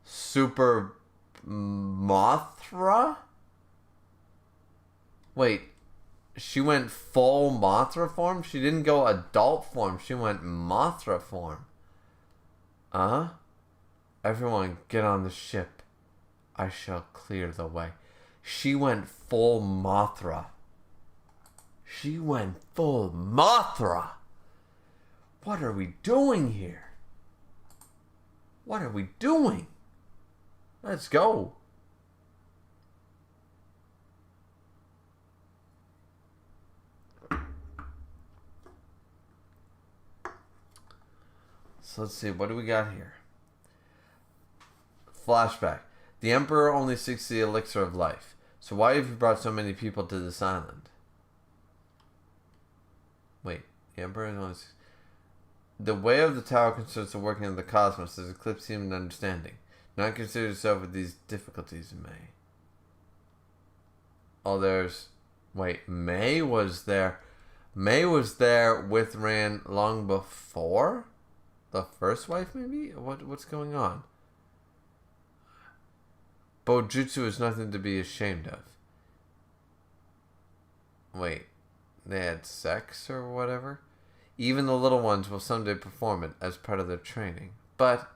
Super Mothra? Wait. She went full Mothra form? She didn't go adult form. She went Mothra form. Everyone get on the ship. I shall clear the way. She went full Mothra. She went full Mothra. What are we doing here? What are we doing? Let's go. So let's see, what do we got here? Flashback. The Emperor only seeks the elixir of life. So why have you brought so many people to this island? Wait, the Emperor only seeks... The way of the tower concerns the working of the cosmos is eclipsed human understanding. Not consider yourself with these difficulties, May. Oh, there's... Wait, May was there. May was there with Ran long before the first wife, maybe? What's going on? Bojutsu is nothing to be ashamed of. Wait, they had sex or whatever? Even the little ones will someday perform it as part of their training. But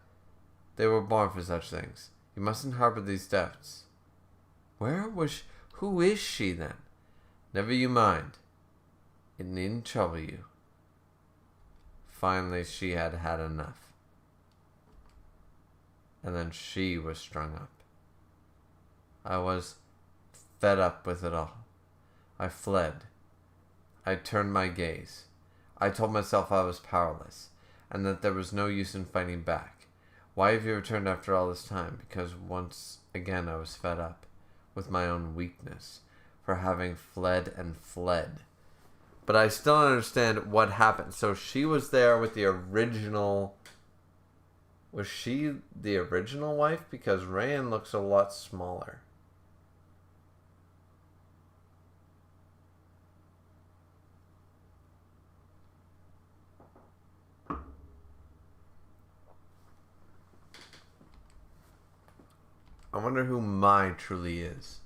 they were born for such things. You mustn't harbor these doubts. Where was she? Who is she then? Never you mind. It needn't trouble you. Finally, she had had enough. And then she was strung up. I was fed up with it all. I fled. I turned my gaze. I told myself I was powerless, and that there was no use in fighting back. Why have you returned after all this time? Because once again I was fed up with my own weakness for having fled and fled. But I still don't understand what happened. So she was there with the original... Was she the original wife? Because Rayan looks a lot smaller. I wonder who Mai truly is.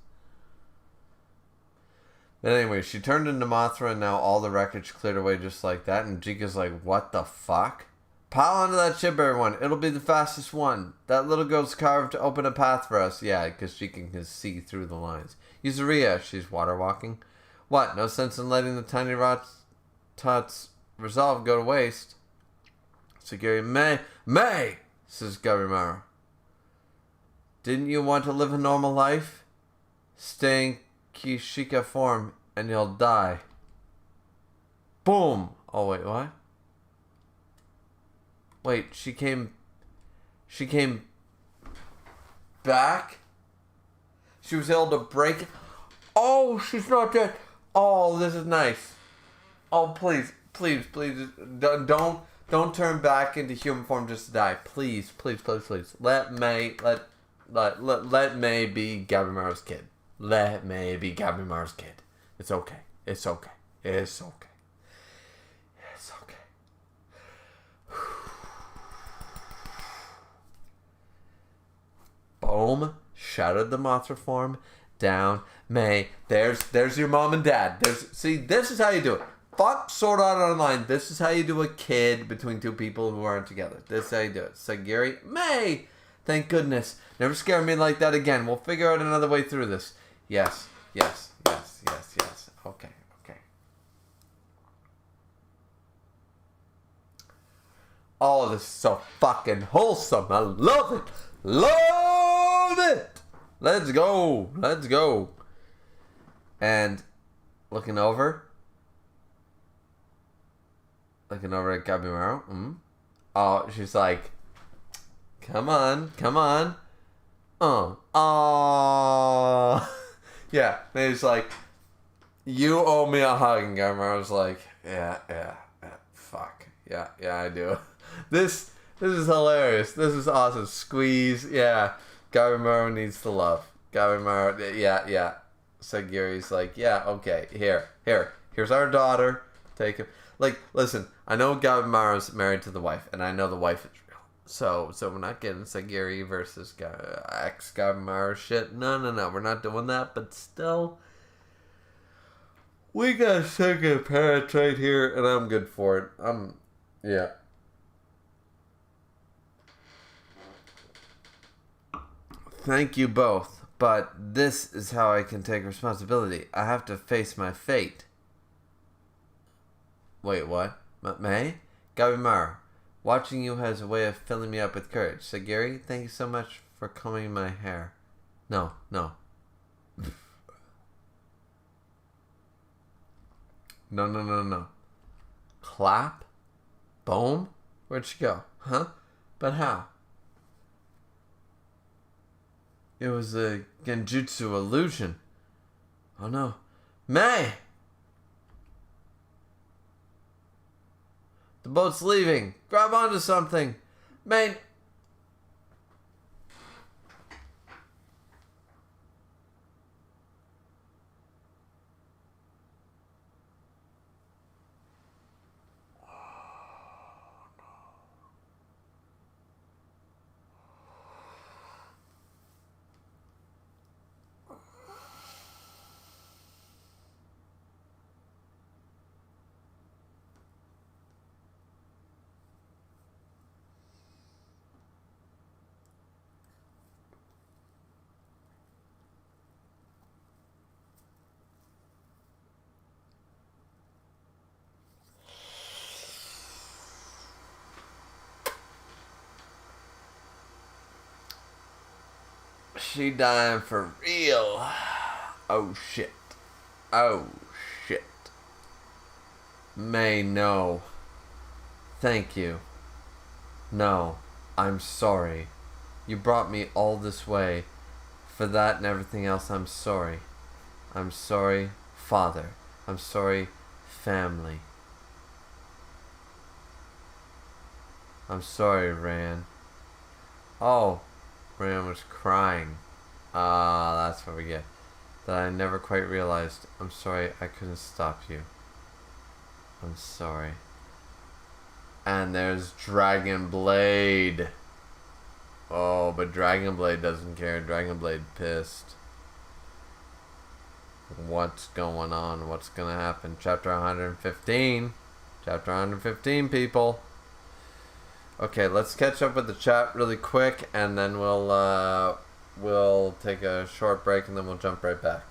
But anyway, she turned into Mothra and now all the wreckage cleared away just like that. And Jika's like, what the fuck? Pile onto that ship, everyone. It'll be the fastest one. That little girl's carved to open a path for us. Yeah, because she can see through the lines. Yuzuriya, she's water walking. What? No sense in letting the tiny tots resolve go to waste. Sagiri, May, says Gabimaru. Didn't you want to live a normal life? Stay in Kishika form and you'll die. Boom! Oh, wait, what? Wait, she came back? She was able to break it? Oh, she's not dead. Oh, this is nice. Oh, please, don't turn back into human form just to die. Please. Let May be Gabimaru's kid. Let May be Gabimaru's kid. It's okay. Boom. Shouted the Mothra form. Down. May. There's your mom and dad. See, this is how you do it. Fuck Sword Art Online. This is how you do a kid between two people who aren't together. This is how you do it. Sagiri. May. Thank goodness. Never scare me like that again. We'll figure out another way through this. Yes. Okay. Oh, this is so fucking wholesome. I love it. Love it. Let's go. And looking over at Gabimaru. Oh, she's like, come on. Yeah. And he's like, you owe me a hug. And Gabimaru's like, yeah. Fuck. Yeah, I do. This is hilarious. This is awesome. Squeeze. Yeah. Gabimaru needs the love. Gabimaru. Yeah. Sagiri's like, yeah, okay. Here's our daughter. Take him. Like, listen, I know Gabimaru's married to the wife, and I know the wife is real. So we're not getting Sagiri versus ex-Gabimaru shit. No, we're not doing that, but still, we got second penetrate here, and I'm good for it. Yeah. Thank you both, but this is how I can take responsibility. I have to face my fate. Wait, what? May? Gabimaru, watching you has a way of filling me up with courage. Sagiri, thank you so much for combing my hair. No. No. Clap? Boom? Where'd she go? Huh? But how? It was a genjutsu illusion. Oh no. May! The boat's leaving. Grab onto something. May... She dying for real. Oh shit. Oh shit. May, no. Thank you. No, I'm sorry. You brought me all this way. For that and everything else, I'm sorry. I'm sorry, Father. I'm sorry, family. I'm sorry, Ran. Oh, Ran was crying. Ah, that's what we get. That I never quite realized. I'm sorry I couldn't stop you. I'm sorry. And there's Dragon Blade. Oh, but Dragon Blade doesn't care. Dragon Blade pissed. What's going on? What's gonna happen? Chapter 115. Chapter 115, people. Okay, let's catch up with the chat really quick, and then we'll take a short break, and then we'll jump right back.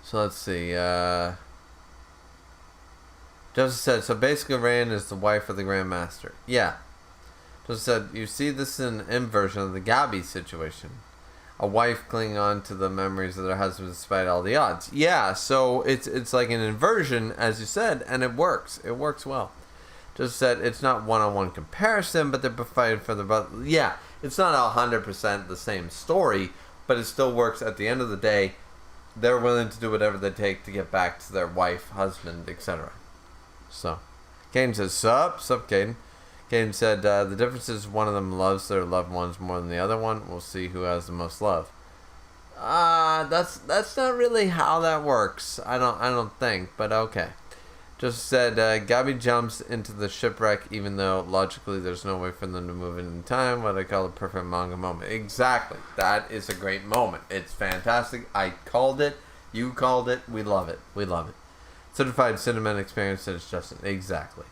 So let's see. Joseph said, so basically Rain is the wife of the Grandmaster. Yeah. Joseph said, you see this is an inversion of the Gabi situation. A wife clinging on to the memories of their husband despite all the odds. Yeah, so it's like an inversion, as you said, and it works. It works well. Joseph said, it's not one-on-one comparison, but they're fighting for the brother. Yeah, it's not 100% the same story, but it still works. At the end of the day, they're willing to do whatever they take to get back to their wife, husband, etc. So, Caden says, sup, Caden. Caden said, the difference is one of them loves their loved ones more than the other one. We'll see who has the most love. That's not really how that works. I don't think, but okay. Just said, Gabi jumps into the shipwreck even though logically there's no way for them to move in time. What I call a perfect manga moment. Exactly. That is a great moment. It's fantastic. I called it. You called it. We love it. We love it. Certified cinematic experience, says Justin. Exactly.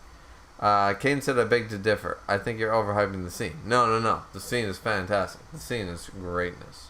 Kane said, I beg to differ. I think you're overhyping the scene. No. The scene is fantastic. The scene is greatness.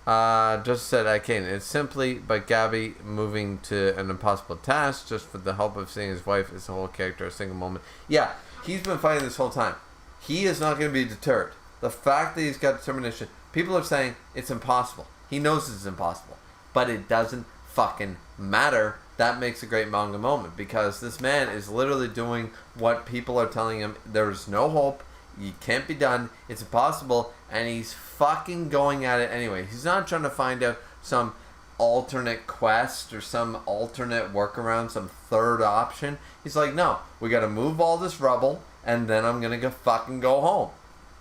Just said, Kane, it's simply but Gabi moving to an impossible task just for the help of seeing his wife is the whole character a single moment. Yeah, he's been fighting this whole time. He is not going to be deterred. The fact that he's got determination, people are saying it's impossible. He knows it's impossible. But it doesn't fucking matter. That makes a great manga moment because this man is literally doing what people are telling him. There's no hope. You can't be done. It's impossible. And he's fucking going at it anyway. He's not trying to find out some alternate quest or some alternate workaround, some third option. He's like, no, we got to move all this rubble and then I'm going to fucking go home.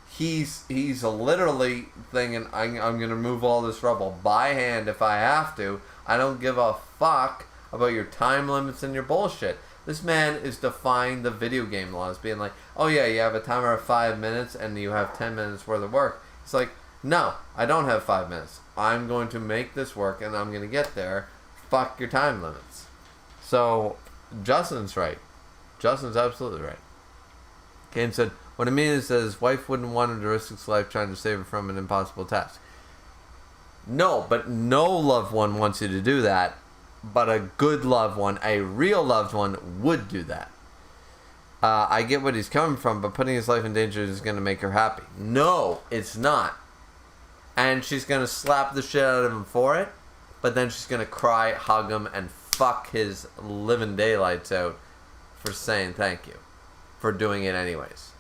He's literally thinking, I'm going to move all this rubble by hand if I have to. I don't give a fuck about your time limits and your bullshit. This man is defying the video game laws, being like, oh yeah, you have a timer of 5 minutes and you have 10 minutes worth of work. It's like, no, I don't have 5 minutes. I'm going to make this work and I'm going to get there. Fuck your time limits. So, Justin's right. Justin's absolutely right. Kane said, what I mean is that his wife wouldn't want him to risk his life trying to save her from an impossible task. No, but no loved one wants you to do that. But a good loved one, a real loved one, would do that. I get what he's coming from, but putting his life in danger is going to make her happy. No, it's not. And she's going to slap the shit out of him for it, but then she's going to cry, hug him, and fuck his living daylights out for saying thank you. For doing it anyways.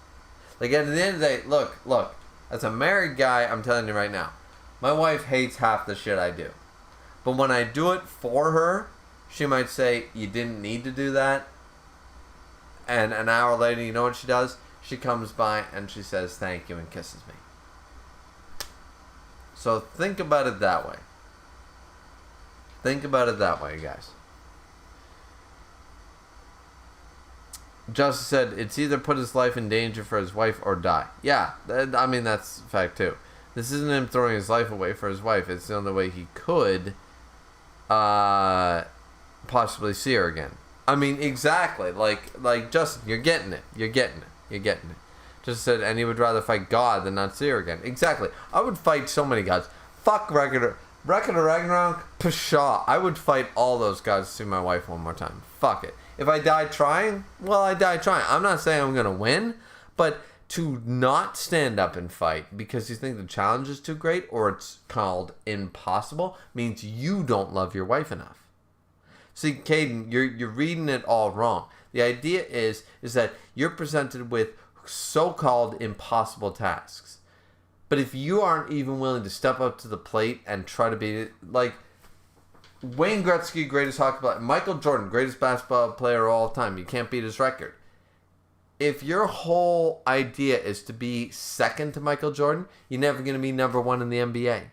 Like, at the end of the day, look, as a married guy, I'm telling you right now, my wife hates half the shit I do. But when I do it for her, she might say, you didn't need to do that. And an hour later, you know what she does? She comes by and she says thank you and kisses me. So think about it that way. Think about it that way, guys. Justice said, it's either put his life in danger for his wife or die. Yeah, I mean, that's a fact too. This isn't him throwing his life away for his wife. It's the only way he could possibly see her again. I mean, exactly. Like Justin, you're getting it. Just said, and he would rather fight God than not see her again. Exactly. I would fight so many gods. Fuck Record of Ragnarok, Pshaw. I would fight all those gods to see my wife one more time. Fuck it. If I die trying, well, I die trying. I'm not saying I'm going to win, but to not stand up and fight because you think the challenge is too great or it's called impossible means you don't love your wife enough. See, Caden, you're reading it all wrong. The idea is that you're presented with so-called impossible tasks. But if you aren't even willing to step up to the plate and try to be like Wayne Gretzky, greatest hockey player, Michael Jordan, greatest basketball player of all time, you can't beat his record. If your whole idea is to be second to Michael Jordan, you're never going to be number one in the NBA.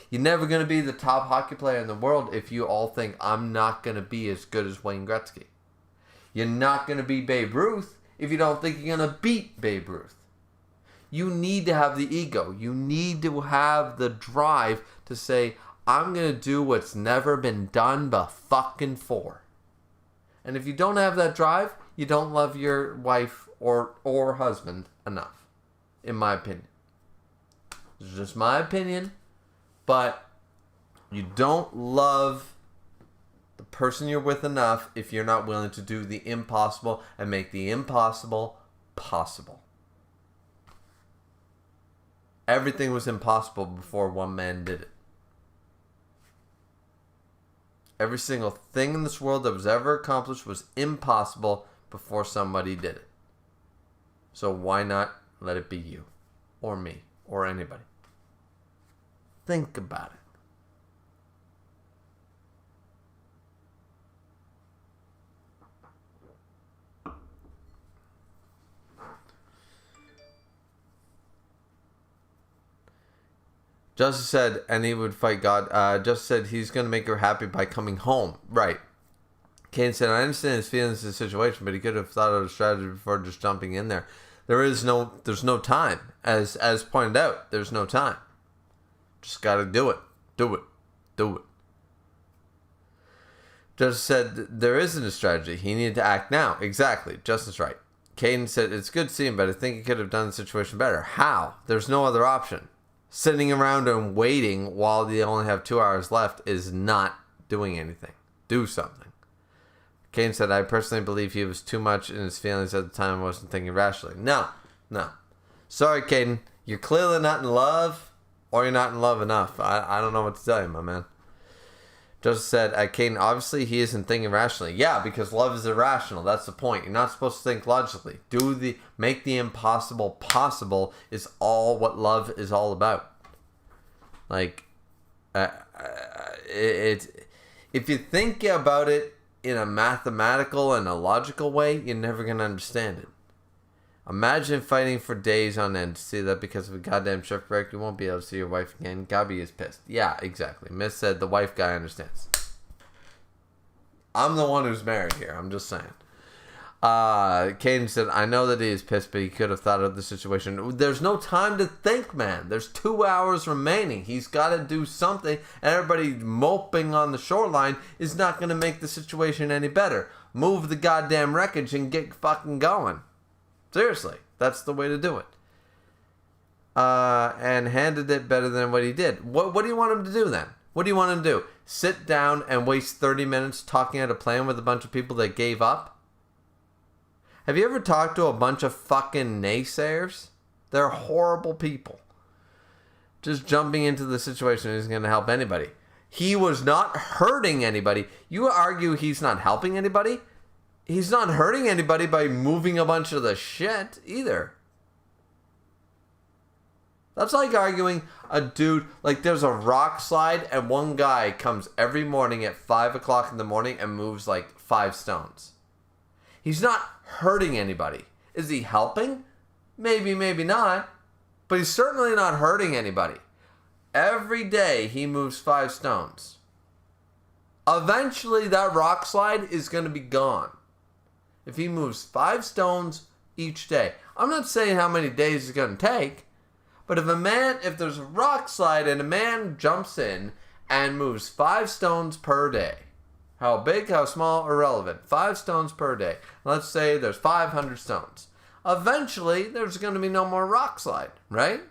You're never going to be the top hockey player in the world if you all think, I'm not going to be as good as Wayne Gretzky. You're not going to be Babe Ruth if you don't think you're going to beat Babe Ruth. You need to have the ego. You need to have the drive to say, I'm going to do what's never been done before. And if you don't have that drive, you don't love your wife or husband enough, in my opinion. It's just my opinion, but you don't love the person you're with enough if you're not willing to do the impossible and make the impossible possible. Everything was impossible before one man did it. Every single thing in this world that was ever accomplished was impossible before somebody did it. So why not let it be you or me or anybody? Think about it. Justice said, and he would fight God. Justice said he's going to make her happy by coming home. Right. Kane said, I understand his feelings in the situation, but he could have thought of a strategy before just jumping in there. There's no time. As pointed out, there's no time. Just got to do it. Do it. Justice said, there isn't a strategy. He needed to act now. Exactly. Justice right. Caden said, it's good seeing, but I think he could have done the situation better. How? There's no other option. Sitting around and waiting while they only have 2 hours left is not doing anything. Do something. Kane said, I personally believe he was too much in his feelings at the time and wasn't thinking rationally. No. Sorry, Caden. You're clearly not in love, or you're not in love enough. I don't know what to tell you, my man. Joseph said, Caden, obviously he isn't thinking rationally. Yeah, because love is irrational. That's the point. You're not supposed to think logically. Make the impossible possible is all what love is all about. Like, if you think about it in a mathematical and a logical way, you're never going to understand it. Imagine fighting for days on end to see that because of a goddamn shift break, you won't be able to see your wife again. Gabi is pissed. Yeah, exactly. Miss said the wife guy understands. I'm the one who's married here. I'm just saying. Caden said, I know that he is pissed, but he could have thought of the situation. There's no time to think, man. There's 2 hours remaining. He's got to do something, and everybody moping on the shoreline is not going to make the situation any better. Move the goddamn wreckage and get fucking going. Seriously, that's the way to do it. And handled it better than what he did. What do you want him to do then? What do you want him to do? Sit down and waste 30 minutes talking out a plan with a bunch of people that gave up? Have you ever talked to a bunch of fucking naysayers? They're horrible people. Just jumping into the situation isn't going to help anybody. He was not hurting anybody. You argue he's not helping anybody? He's not hurting anybody by moving a bunch of the shit either. That's like arguing a dude, like there's a rock slide and one guy comes every morning at 5 o'clock in the morning and moves like 5 stones. He's not hurting anybody. Is he helping? Maybe, maybe not. But he's certainly not hurting anybody. Every day he moves 5 stones. Eventually that rock slide is going to be gone. If he moves 5 stones each day. I'm not saying how many days it's going to take. But if there's a rock slide and a man jumps in and moves 5 stones per day. How big, how small, irrelevant. 5 stones per day. Let's say there's 500 stones. Eventually, there's going to be no more rock slide, right?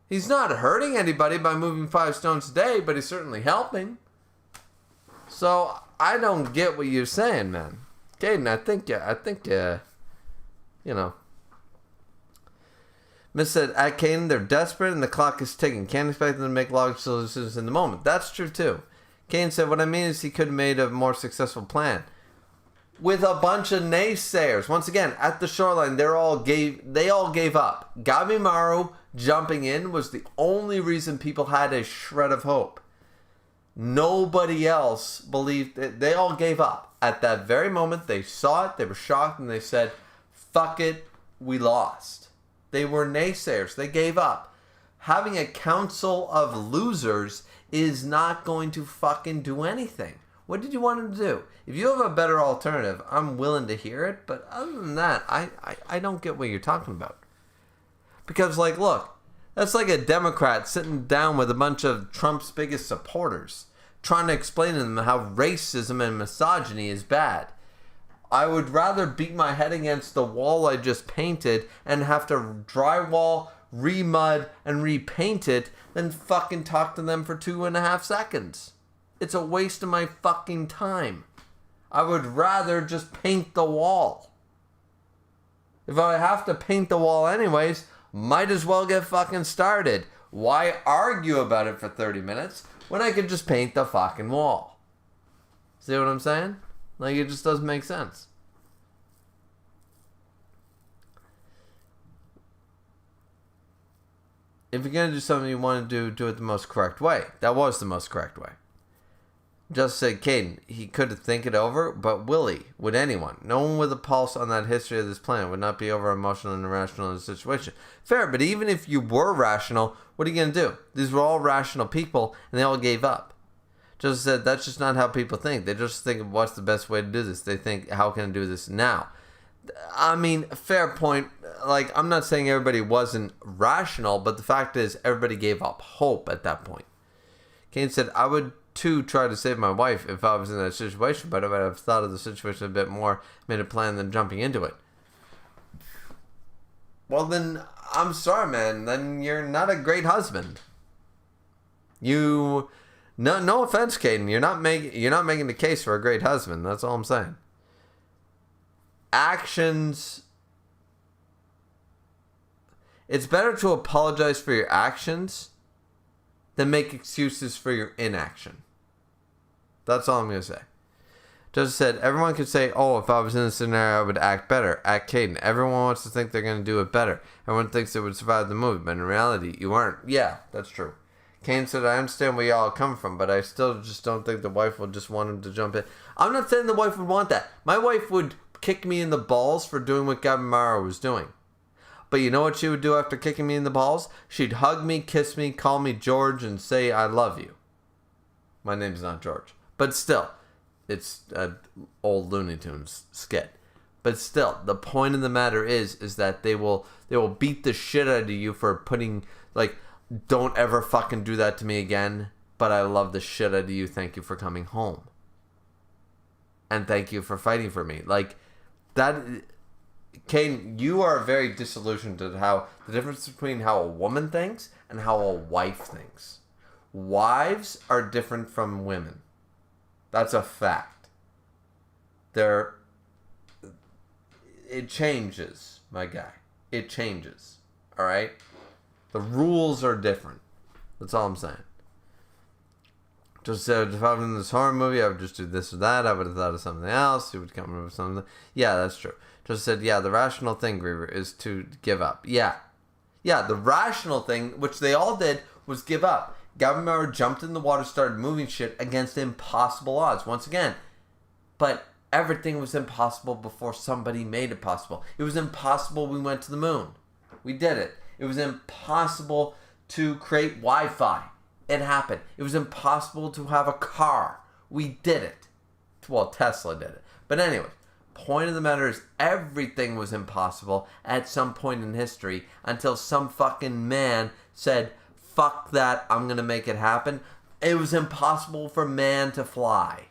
He's not hurting anybody by moving 5 stones a day, but he's certainly helping. So, I don't get what you're saying, man. Caden, I think, you know. Miss said, at Caden, they're desperate and the clock is ticking. Can't expect them to make logical decisions in the moment. That's true, too. Caden said, what I mean is he could have made a more successful plan. With a bunch of naysayers. Once again, at the shoreline, they all gave up. Gabimaru jumping in was the only reason people had a shred of hope. Nobody else believed it. They all gave up. At that very moment, they saw it, they were shocked, and they said, fuck it, we lost. They were naysayers. They gave up. Having a council of losers is not going to fucking do anything. What did you want them to do? If you have a better alternative, I'm willing to hear it, but other than that, I don't get what you're talking about. Because, like, look, that's like a Democrat sitting down with a bunch of Trump's biggest supporters, trying to explain to them how racism and misogyny is bad. I would rather beat my head against the wall I just painted and have to drywall, remud, and repaint it than fucking talk to them for 2.5 seconds. It's a waste of my fucking time. I would rather just paint the wall. If I have to paint the wall anyways, might as well get fucking started. Why argue about it for 30 minutes when I could just paint the fucking wall? See what I'm saying? Like, it just doesn't make sense. If you're going to do something you want to do it the most correct way. That was the most correct way. Just said Caden, he could think it over, but will he? Would anyone? No one with a pulse on that history of this planet would not be over emotional and irrational in the situation. Fair, but even if you were rational, what are you going to do? These were all rational people, and they all gave up. Just said, that's just not how people think. They just think, what's the best way to do this? They think, how can I do this now? I mean, fair point. Like, I'm not saying everybody wasn't rational, but the fact is, everybody gave up hope at that point. Caden said, I would to try to save my wife if I was in that situation, but I would have thought of the situation a bit more, made a plan than jumping into it. Well, then, I'm sorry, man. Then you're not a great husband. No offense, Caden. You're not making the case for a great husband. That's all I'm saying. Actions. It's better to apologize for your actions than make excuses for your inaction. That's all I'm going to say. Just said, everyone could say, oh, if I was in this scenario, I would act better. Act Caden. Everyone wants to think they're going to do it better. Everyone thinks they would survive the movie, but in reality, you aren't. Yeah, that's true. Caden said, I understand where y'all come from, but I still just don't think the wife will just want him to jump in. I'm not saying the wife would want that. My wife would kick me in the balls for doing what Gabimaru was doing. But you know what she would do after kicking me in the balls? She'd hug me, kiss me, call me George, and say, I love you. My name's not George. But still, it's an old Looney Tunes skit. But still, the point of the matter is that they will beat the shit out of you for putting, like, don't ever fucking do that to me again, but I love the shit out of you, thank you for coming home. And thank you for fighting for me. Like, that... Caden, you are very disillusioned to how the difference between how a woman thinks and how a wife thinks. Wives are different from women. That's a fact. It changes, my guy. It changes. Alright? The rules are different. That's all I'm saying. Just said, if I was in this horror movie, I would just do this or that. I would have thought of something else. He would come up with something. Yeah, that's true. Just said, yeah, the rational thing, Griever, is to give up. Yeah. Yeah, the rational thing, which they all did, was give up. Gabimaru jumped in the water, started moving shit against impossible odds. Once again. But everything was impossible before somebody made it possible. It was impossible we went to the moon. We did it. It was impossible to create Wi-Fi. It happened. It was impossible to have a car. We did it. Well, Tesla did it. But anyway. Point of the matter is, everything was impossible at some point in history until some fucking man said, fuck that, I'm gonna make it happen. It was impossible for man to fly.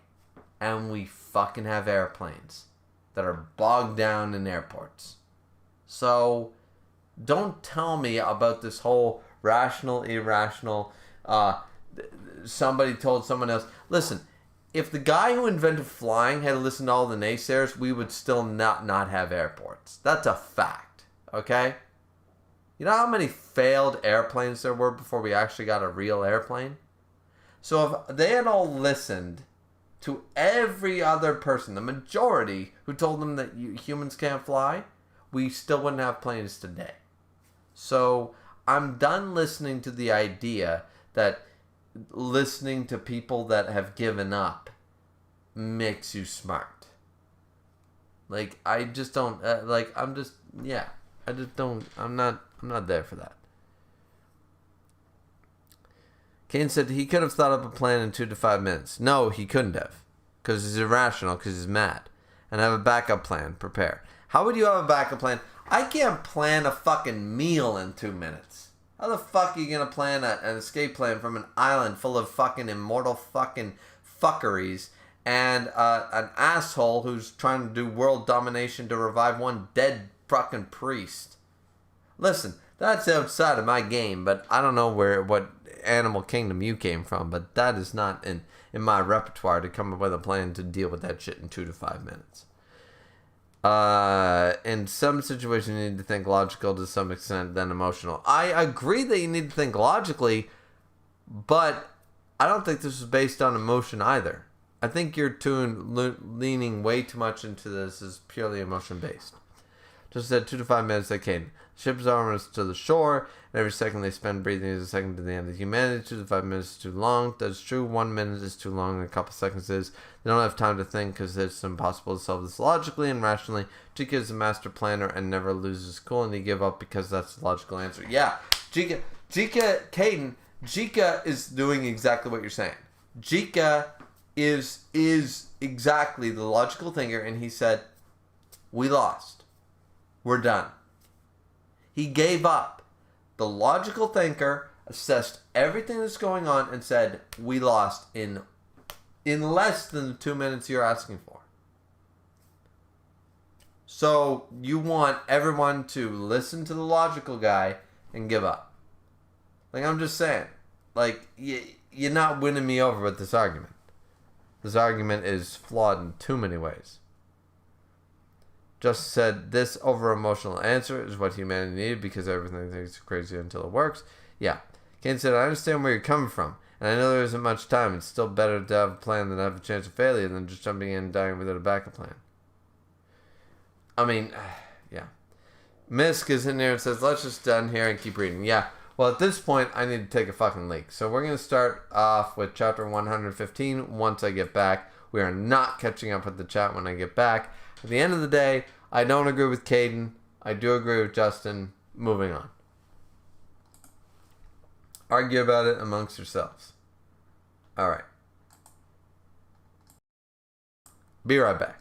And we fucking have airplanes that are bogged down in airports. So, don't tell me about this whole rational, irrational, somebody told someone else. Listen, if the guy who invented flying had listened to all the naysayers, we would still not have airports. That's a fact. Okay? You know how many failed airplanes there were before we actually got a real airplane? So if they had all listened to every other person, the majority, who told them that humans can't fly, we still wouldn't have planes today. So I'm done listening to the idea that listening to people that have given up makes you smart. Like, I just don't, I'm not there for that. Kane said he could have thought up a plan in 2 to 5 minutes. No, he couldn't have. Because he's irrational, because he's mad. And have a backup plan prepared. How would you have a backup plan? I can't plan a fucking meal in 2 minutes. How the fuck are you going to plan an escape plan from an island full of fucking immortal fucking fuckeries and an asshole who's trying to do world domination to revive one dead fucking priest? Listen, that's outside of my game, but I don't know what animal kingdom you came from, but that is not in my repertoire to come up with a plan to deal with that shit in 2 to 5 minutes. In some situations, you need to think logical to some extent, then emotional. I agree that you need to think logically, but I don't think this is based on emotion either. I think you're leaning way too much into this as purely emotion based. Just said 2 to 5 minutes they came. Ship's armors to the shore, and every second they spend breathing is a second to the end of humanity. 2 to 5 minutes is too long. That's true. 1 minute is too long, and a couple seconds is. They don't have time to think because it's impossible to solve this logically and rationally. Jika is a master planner and never loses cool, and he give up because that's the logical answer. Yeah, Caden, Jika is doing exactly what you're saying. Jika is exactly the logical thinker, and he said, we lost. We're done. He gave up. The logical thinker assessed everything that's going on and said, we lost in less than the 2 minutes you're asking for. So you want everyone to listen to the logical guy and give up. Like, I'm just saying. Like, you're not winning me over with this argument. This argument is flawed in too many ways. Just said, this over-emotional answer is what humanity needed because everything thinks crazy until it works. Yeah. Kane said, I understand where you're coming from, and I know there isn't much time. It's still better to have a plan than have a chance of failure than just jumping in and dying without a backup plan. I mean, yeah. Misk is in there and says, let's just done here and keep reading. Yeah. Well, at this point, I need to take a fucking leak. So we're going to start off with chapter 115 once I get back. We are not catching up with the chat when I get back. At the end of the day, I don't agree with Caden. I do agree with Justin. Moving on. Argue about it amongst yourselves. Alright. Be right back.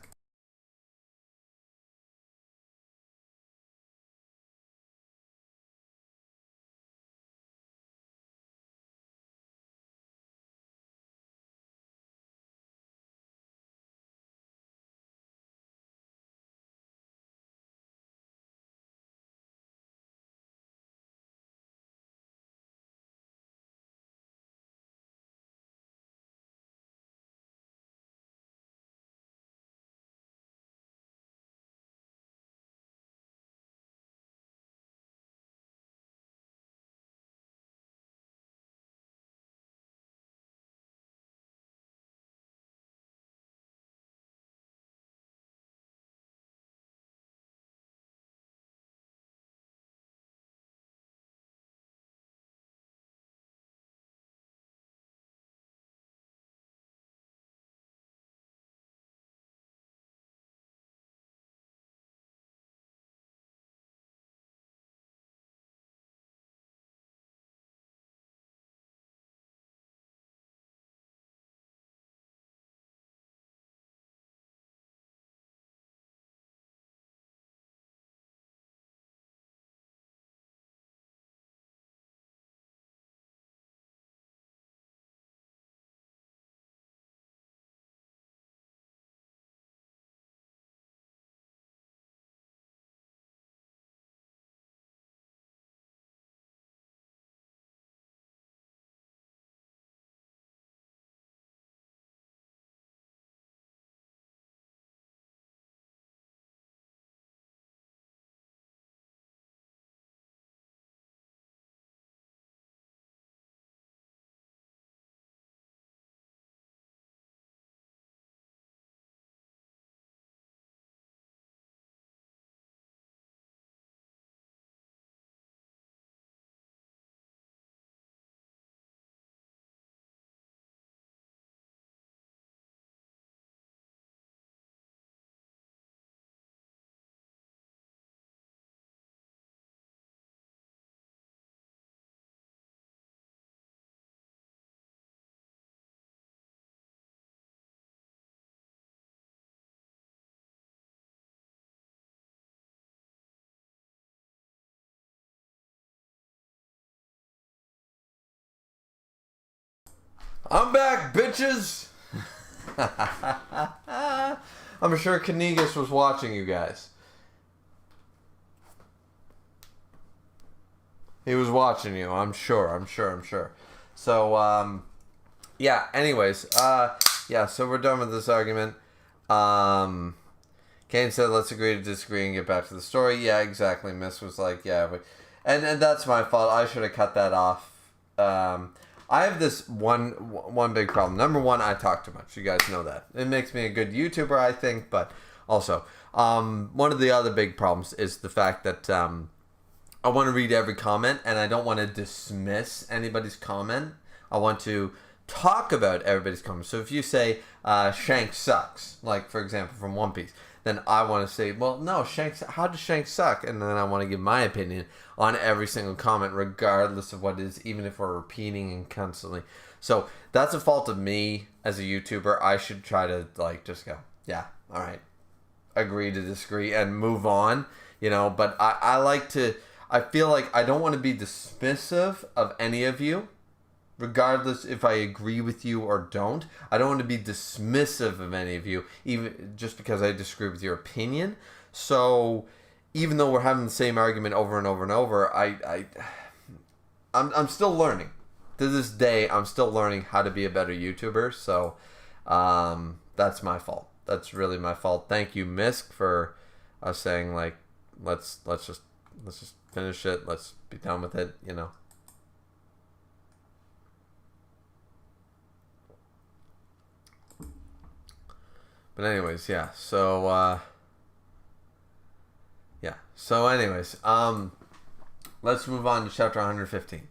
I'm back, bitches! I'm sure Kanigas was watching you guys. He was watching you, I'm sure. So, yeah, anyways, yeah, so we're done with this argument. Kane said, let's agree to disagree and get back to the story. Yeah, exactly. Miss was like, yeah, but, and that's my fault. I should have cut that off. I have this one big problem. Number one, I talk too much. You guys know that. It makes me a good YouTuber, I think, but also, one of the other big problems is the fact that, I want to read every comment, and I don't want to dismiss anybody's comment. I want to talk about everybody's comment. So if you say, Shanks sucks, like, for example, from One Piece, then I want to say, well, no, how does Shanks suck? And then I want to give my opinion on every single comment, regardless of what it is, even if we're repeating and constantly. So that's a fault of me as a YouTuber. I should try to, like, just go, yeah, all right, agree to disagree and move on, you know, but I feel like I don't want to be dismissive of any of you, regardless if I agree with you or don't. I don't want to be dismissive of any of you, even just because I disagree with your opinion. So, even though we're having the same argument over and over and over, I'm still learning. To this day, I'm still learning how to be a better YouTuber. So, that's my fault. That's really my fault. Thank you, Misk, for us saying, like, let's just finish it. Let's be done with it. You know. But anyways, yeah. So yeah. So anyways, let's move on to chapter 115.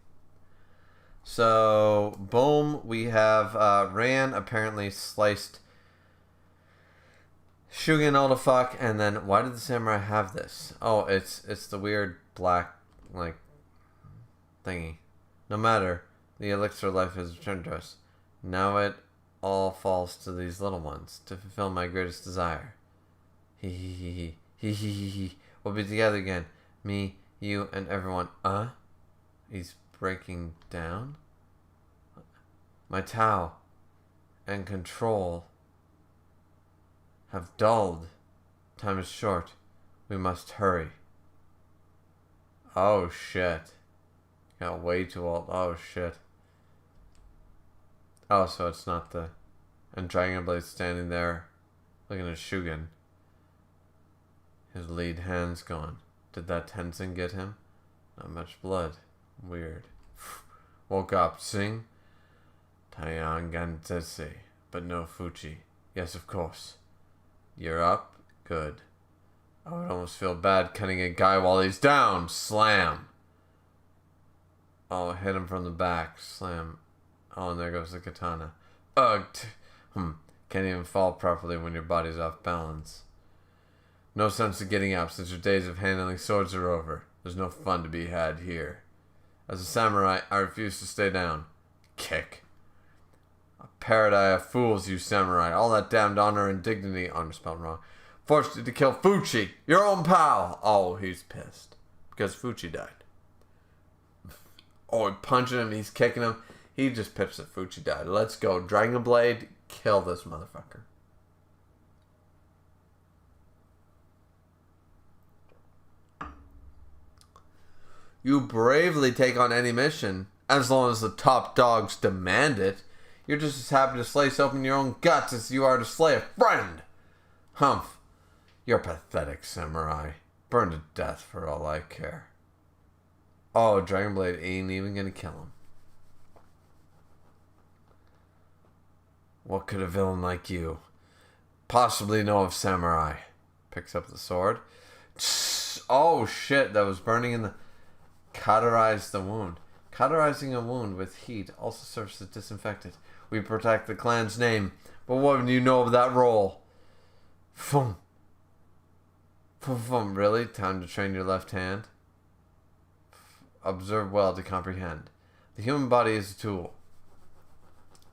So boom, we have Ran apparently sliced Shugen all the fuck, and then why did the samurai have this? Oh, it's the weird black like thingy. No matter, the elixir of life has returned to us. Now it all falls to these little ones to fulfill my greatest desire. He he he he he he he he. We'll be together again. Me, you, and everyone. He's breaking down. My Tao and control have dulled. Time is short. We must hurry. Oh shit. Got way too old. Oh shit. Oh, so it's not the... And Dragon Blade's standing there looking at Shugen. His lead hand's gone. Did that Tenzin get him? Not much blood. Weird. Woke up. Sing? Taiyangantese. But no Fuchi. Yes, of course. You're up? Good. I would almost feel bad cutting a guy while he's down. Slam. Oh, hit him from the back. Slam. Oh, and there goes the katana. Ugh. Can't even fall properly when your body's off balance. No sense of getting up since your days of handling swords are over. There's no fun to be had here. As a samurai, I refuse to stay down. Kick. A paradise of fools, you samurai. All that damned honor and dignity. Honor spelled wrong. Forced you to kill Fuchi, your own pal. Oh, he's pissed. Because Fuchi died. Oh, he's punching him, he's kicking him. He just pitched that Fuchi died. Let's go. Dragon Blade, kill this motherfucker. You bravely take on any mission, as long as the top dogs demand it. You're just as happy to slice open your own guts as you are to slay a friend. Humph. You're pathetic, samurai. Burn to death for all I care. Oh, Dragon Blade ain't even gonna kill him. What could a villain like you possibly know of samurai? Picks up the sword. Oh shit, that was burning in the... Cauterize the wound. Cauterizing a wound with heat also serves to disinfect it. We protect the clan's name, but what do you know of that role? Fum. Fum fum, really? Time to train your left hand? Observe well to comprehend. The human body is a tool.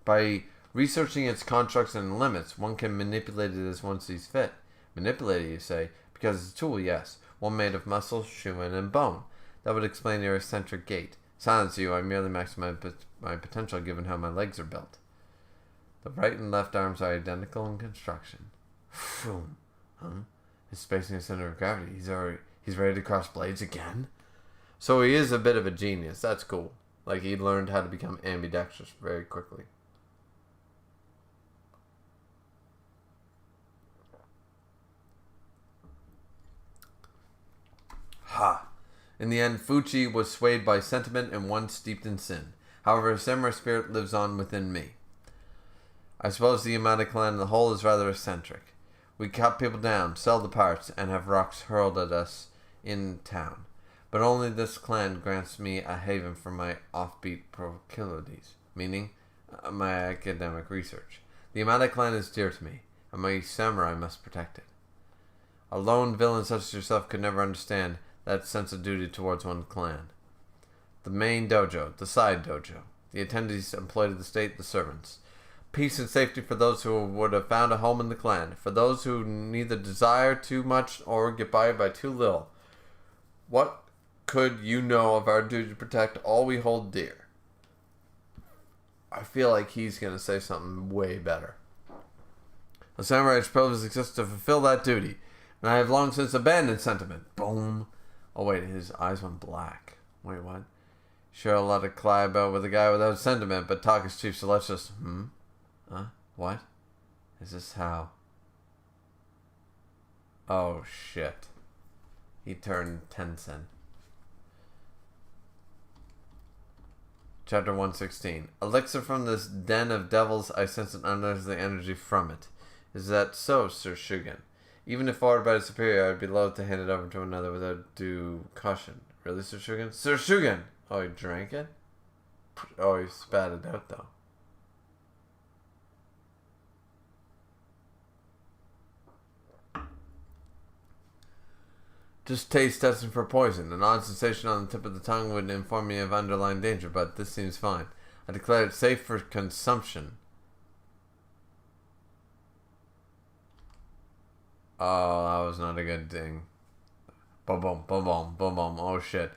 By researching its constructs and limits, one can manipulate it as one sees fit. Manipulate it, you say, because it's a tool, yes. One made of muscle, shuin, and bone. That would explain your eccentric gait. Silence you, I merely maximize my potential given how my legs are built. The right and left arms are identical in construction. Phew. Huh? His spacing is center of gravity. He's ready to cross blades again? So he is a bit of a genius. That's cool. Like, he learned how to become ambidextrous very quickly. Ha! In the end, Fuchi was swayed by sentiment and one steeped in sin. However, a samurai spirit lives on within me. I suppose the Yamada clan in the whole is rather eccentric. We cut people down, sell the parts, and have rocks hurled at us in town. But only this clan grants me a haven for my offbeat proclivities, meaning my academic research. The Yamada clan is dear to me, and my samurai must protect it. A lone villain such as yourself could never understand that sense of duty towards one clan. The main dojo, the side dojo, the attendees employed of the state, the servants. Peace and safety for those who would have found a home in the clan, for those who neither desire too much or get by too little. What could you know of our duty to protect all we hold dear? I feel like he's going to say something way better. A samurai's privilege exists to fulfill that duty, and I have long since abandoned sentiment. Boom. Oh wait, his eyes went black. Wait, what? Sure, a lot to cry about with a guy without sentiment, but talk is cheap, so let's just... Huh? What? Is this how? Oh, shit. He turned Tencent. Chapter 116. Elixir from this den of devils, I sense an unearthly energy from it. Is that so, Sir Shugen? Even if ordered by the superior, I'd be loath to hand it over to another without due caution. Really, Sir Shugen? Sir Shugen! Oh, he drank it? Oh, he spat it out, though. Just taste testing for poison. An odd sensation on the tip of the tongue would inform me of underlying danger, but this seems fine. I declare it safe for consumption. Oh, that was not a good thing. Boom, boom, boom, boom, boom, boom. Oh, shit.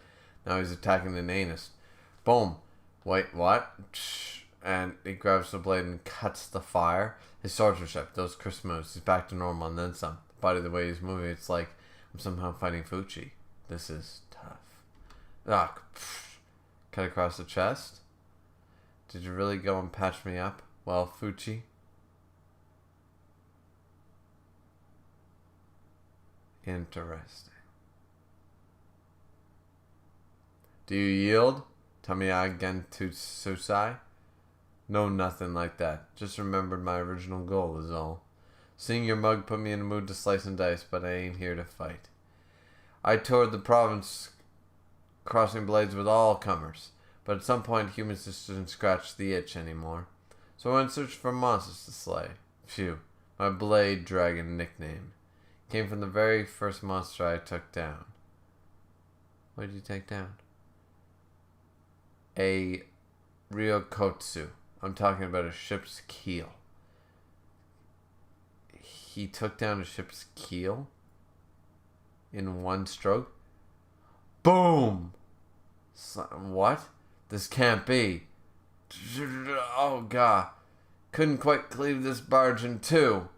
Now he's attacking the anus. Boom. Wait, what? And he grabs the blade and cuts the fire. His swordsmanship, those crisp moves. He's back to normal and then some. The body, the way he's moving, it's like I'm somehow fighting Fuchi. This is tough. Ah, cut across the chest. Did you really go and patch me up? Well, Fuchi. Interesting. Do you yield? Tamiya Gentutsusai? No, nothing like that. Just remembered my original goal is all. Seeing your mug put me in a mood to slice and dice, but I ain't here to fight. I toured the province crossing blades with all comers, but at some point humans just didn't scratch the itch anymore. So I went in search for monsters to slay. Phew, my blade dragon nickname came from the very first monster I took down. What did you take down? A Ryokotsu. I'm talking about a ship's keel. He took down a ship's keel in one stroke? Boom! What? This can't be. Oh, God. Couldn't quite cleave this barge in two.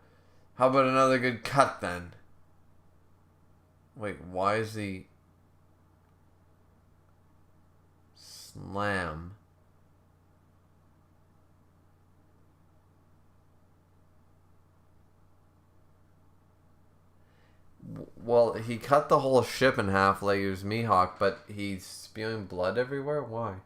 How about another good cut, then? Wait, why is he... Slam. Well, he cut the whole ship in half like it was Mihawk, but he's spewing blood everywhere? Why?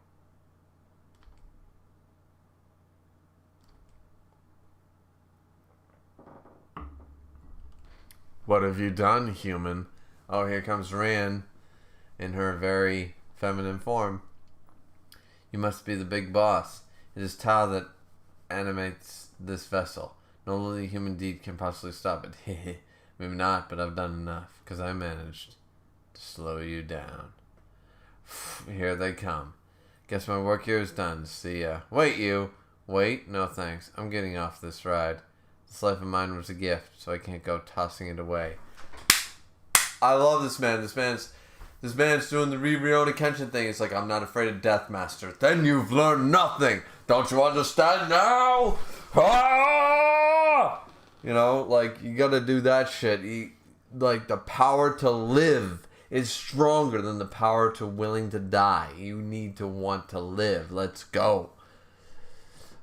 What have you done, human? Oh, here comes Ran in her very feminine form. You must be the big boss. It is Tao that animates this vessel. No only human deed can possibly stop it. Hehe. Maybe not, but I've done enough, because I managed to slow you down. Here they come. Guess my work here is done. See ya. Wait, you! Wait? No thanks. I'm getting off this ride. This life of mine was a gift, so I can't go tossing it away. I love this man. This man's doing the Riona Kenshin thing. It's like, I'm not afraid of death, master. Then you've learned nothing. Don't you understand now? Ah! You know, like, you gotta do that shit. Like, the power to live is stronger than the power to willing to die. You need to want to live. Let's go.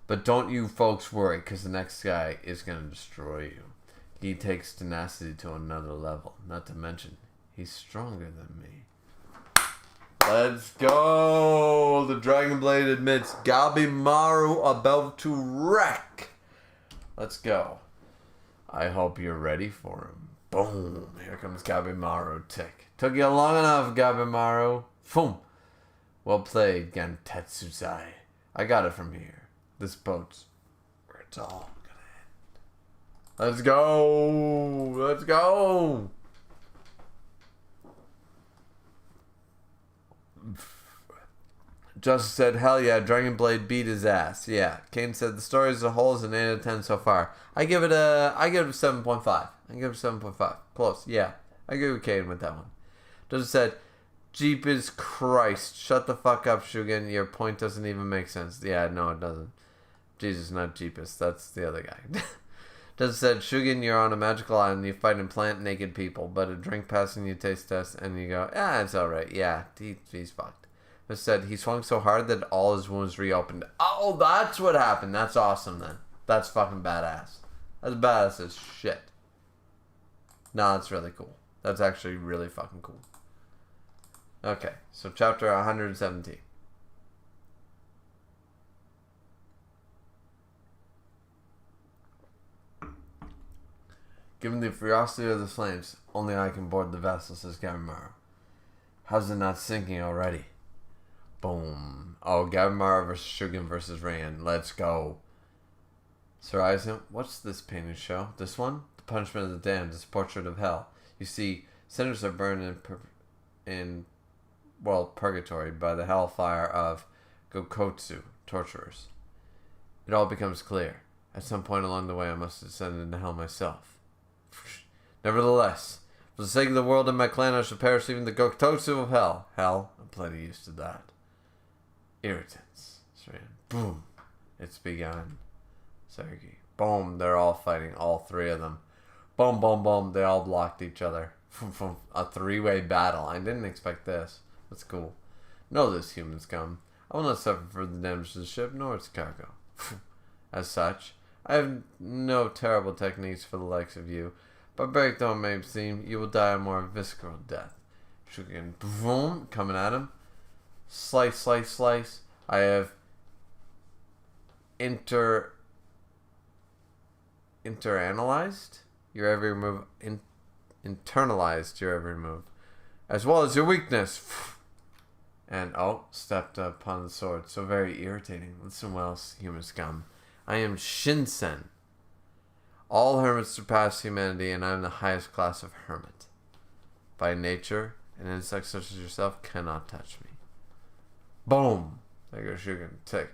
But don't you folks worry, because the next guy is going to destroy you. He takes tenacity to another level. Not to mention, he's stronger than me. Let's go! The Dragon Blade admits Gabimaru about to wreck. Let's go. I hope you're ready for him. Boom! Here comes Gabimaru. Tick. Took you long enough, Gabimaru. Boom! Well played, Gantetsuzai. I got it from here. This boat's where it's all gonna end. Let's go! Let's go! Justice said, hell yeah, Dragon Blade beat his ass. Yeah. Kane said, the story as a whole is an 8 out of 10 so far. I give it a 7.5. I give it a 7.5. Close. Yeah. I agree with Kane with that one. Justice said, Jeepers Christ. Shut the fuck up, Shugen. Your point doesn't even make sense. Yeah, no, it doesn't. Jesus, not Jeepus. That's the other guy. Just said, Shugen, you're on a magical island. You fight and plant naked people. But a drink passing you taste test and you go, it's alright. Yeah, he's fucked. Just said, he swung so hard that all his wounds reopened. Oh, that's what happened. That's awesome then. That's fucking badass. That's badass as shit. No, that's really cool. That's actually really fucking cool. Okay, so chapter 117. Given the ferocity of the flames, only I can board the vessel, says Gabimaru. How's it not sinking already? Boom. Oh, Gabimaru versus Shugen versus Rain. Let's go. Sir Aizen, what's this painted show? This one? The Punishment of the Damned, this portrait of hell. You see, sinners are burned in purgatory by the hellfire of Gokotsu, torturers. It all becomes clear. At some point along the way, I must descend into hell myself. Nevertheless, for the sake of the world and my clan, I shall perish even the Gokotsu of hell. Hell, I'm plenty used to that. Irritants. Boom. It's begun. Sergei. Boom. They're all fighting. All three of them. Boom, boom, boom. They all blocked each other. A three-way battle. I didn't expect this. That's cool. Know this, human scum. I will not suffer for the damage to the ship, nor its cargo. As such, I have no terrible techniques for the likes of you. Barbaric though it may seem, you will die a more visceral death. Shugen, boom, coming at him. Slice, slice, slice. I have internalized your every move. Internalized your every move. As well as your weakness. And, stepped upon the sword. So very irritating. Listen well, human scum. I am Shinsen. All hermits surpass humanity, and I am the highest class of hermit. By nature, an insect such as yourself cannot touch me. Boom! There goes Shugen. Tick.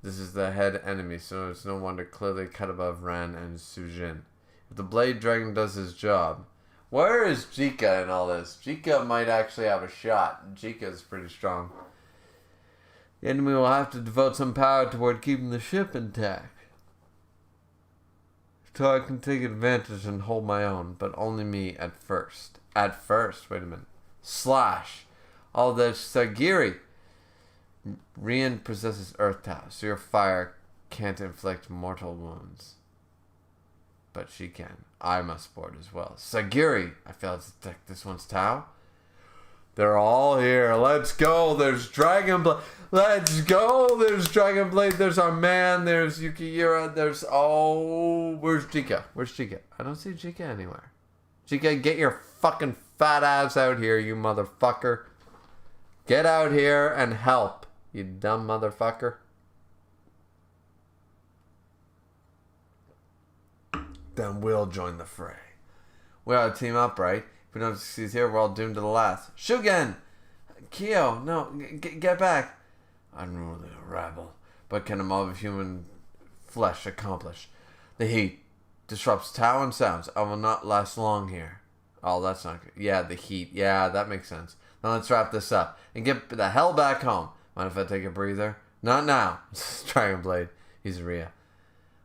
This is the head enemy, so it's no wonder clearly cut above Ran and Sujin. If the Blade Dragon does his job... Where is Jika in all this? Jika might actually have a shot. Jika is pretty strong. The enemy will have to devote some power toward keeping the ship intact. So I can take advantage and hold my own, but only me at first. At first? Wait a minute. Slash. All the Sagiri. Rian possesses Earth Tao, so your fire can't inflict mortal wounds. But she can. I must board as well. Sagiri! I failed to detect this one's Tao. They're all here. Let's go. There's Dragon Blade. Let's go. There's Dragon Blade. There's our man. There's Yukiura. There's... Oh, where's Jika? Where's Jika? I don't see Jika anywhere. Jika, get your fucking fat ass out here, you motherfucker. Get out here and help, you dumb motherfucker. Then we'll join the fray. We ought to team up, right? If we don't succeed here, we're all doomed to the last. Shugen! Kyo, no, get back. Unruly rabble. What can a mob of human flesh accomplish? The heat disrupts Tao and sounds. I will not last long here. Oh, that's not good. Yeah, the heat. Yeah, that makes sense. Now let's wrap this up and get the hell back home. Mind if I take a breather? Not now. Dragon Blade. He's Rhea.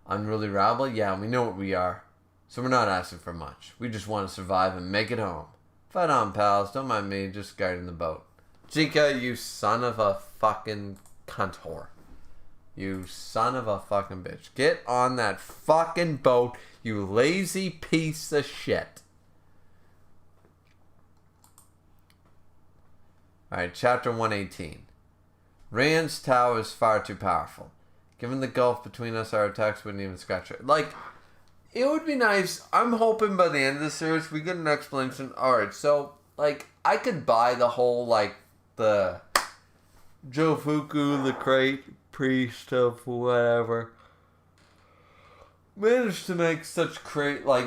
Unruly rabble? Yeah, we know what we are. So we're not asking for much. We just want to survive and make it home. Fight on, pals. Don't mind me, just guiding the boat. Chica, you son of a fucking cunt whore. You son of a fucking bitch. Get on that fucking boat, you lazy piece of shit. Alright, chapter 118. Rand's Tao is far too powerful. Given the gulf between us, our attacks wouldn't even scratch it. Like, it would be nice. I'm hoping by the end of the series we get an explanation. Alright, so, like, I could buy the whole, like, the Jofuku, the great priest of whatever, managed to make such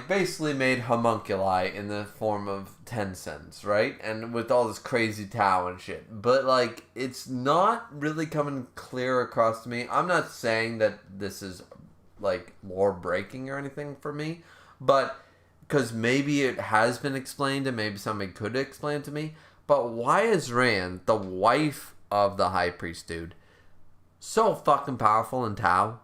basically made homunculi in the form of Tencents, right? And with all this crazy Tao and shit. But, like, it's not really coming clear across to me. I'm not saying that this is, like, lore breaking or anything for me, but because maybe it has been explained and maybe somebody could explain it to me. But why is Rand, the wife of the high priest dude, so fucking powerful in Tao?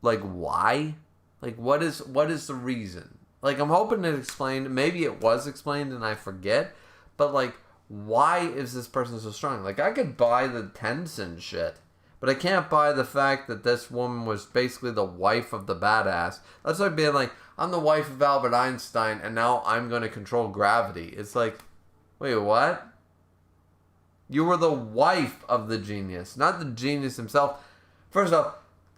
Like, why? Like, what is the reason? Like, I'm hoping it explained. Maybe it was explained and I forget. But, like, why is this person so strong? Like, I could buy the Tencent shit, but I can't buy the fact that this woman was basically the wife of the badass. That's like being like, I'm the wife of Albert Einstein, and now I'm going to control gravity. It's like, wait, what? You were the wife of the genius, not the genius himself. First off,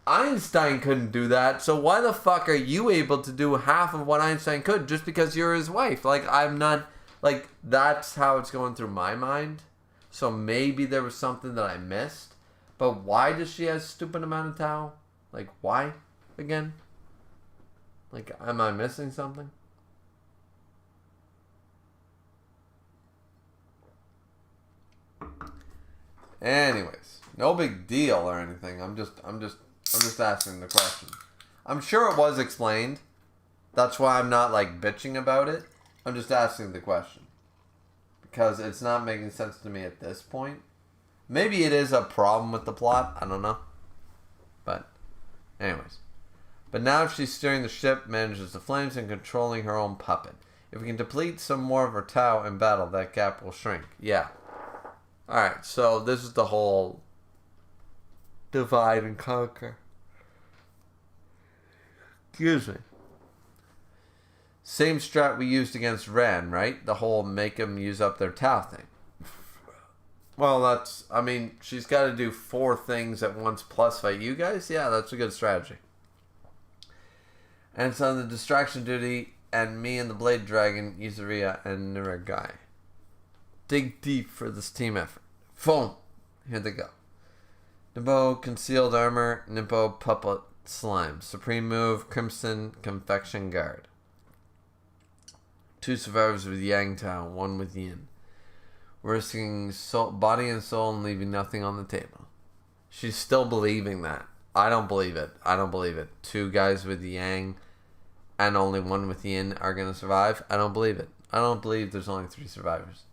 Einstein couldn't do that, so why the fuck are you able to do half of what Einstein could just because you're his wife? Like, I'm not, like, that's how it's going through my mind. So maybe there was something that I missed. But why does she have a stupid amount of Tao? Like, why? Again? Like, am I missing something? Anyways, no big deal or anything. I'm just asking the question. I'm sure it was explained. That's why I'm not, like, bitching about it. I'm just asking the question. Because it's not making sense to me at this point. Maybe it is a problem with the plot. I don't know. But, anyways. But now she's steering the ship, manages the flames, and controlling her own puppet. If we can deplete some more of her Tao in battle, that gap will shrink. Yeah. Alright, so this is the whole divide and conquer. Excuse me. Same strat we used against Ren, right? The whole make them use up their Tao thing. Well, that's, I mean, she's got to do 4 things at once plus fight you guys? Yeah, that's a good strategy. And so the distraction duty, and me and the Blade Dragon, Yuzuriya, and Niragai. Dig deep for this team effort. Boom! Here they go. Nimbo, Concealed Armor, Nimbo, Puppet, Slime. Supreme Move, Crimson, Confection Guard. 2 survivors with Yang Tao, 1 with Yin. Risking body and soul and leaving nothing on the table. She's still believing that. I don't believe it. 2 guys with Yang and only 1 with Yin are going to survive. I don't believe it. I don't believe there's only 3 survivors.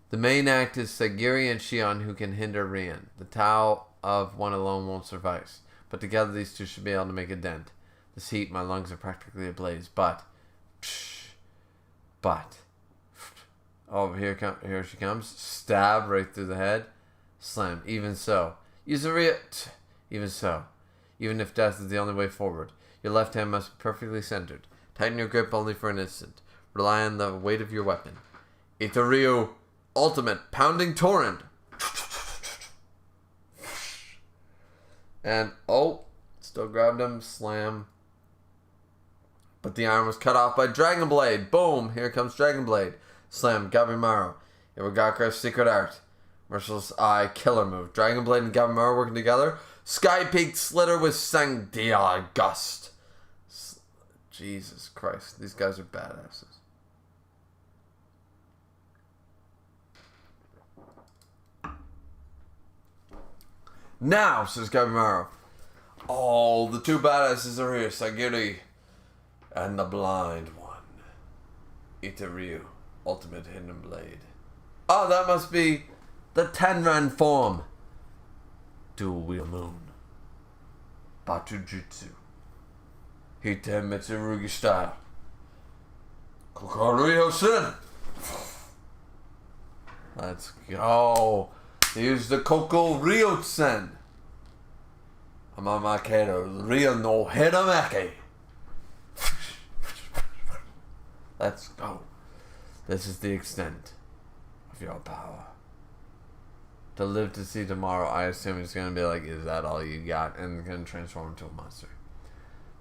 The main act is Sagiri and Shion who can hinder Rian. The Tao of one alone won't suffice. But together these 2 should be able to make a dent. This heat, my lungs are practically ablaze. But. Oh, here she comes. Stab right through the head. Slam. Even so. Yuzuriya. Even so. Even if death is the only way forward. Your left hand must be perfectly centered. Tighten your grip only for an instant. Rely on the weight of your weapon. Itaryu. Ultimate. Pounding Torrent. And, oh. Still grabbed him. Slam. But the arm was cut off by Dragon Blade. Boom. Here comes Dragon Blade. Slam, Gabimaru. Iwagakura's secret art. Merciless Eye, killer move. Dragon Blade and Gabimaru working together. Sky Peak Slitter with Sangdia Gust. Jesus Christ. These guys are badasses. Now, says Gabimaru. Oh, the 2 badasses are here. Sagiri and the blind one. Itaryu. Ultimate Hidden Blade. Oh, that must be the Tenran form. Dual Wheel Moon. Batujutsu. Hite Mitsurugi style. Kokoryo Sin. Let's go. Here's the Koko Ryotsen. Amamakedo Ryo no Hiramaki. Let's go. This is the extent of your power. To live to see tomorrow, I assume it's going to be like, is that all you got? And it's going to transform into a monster.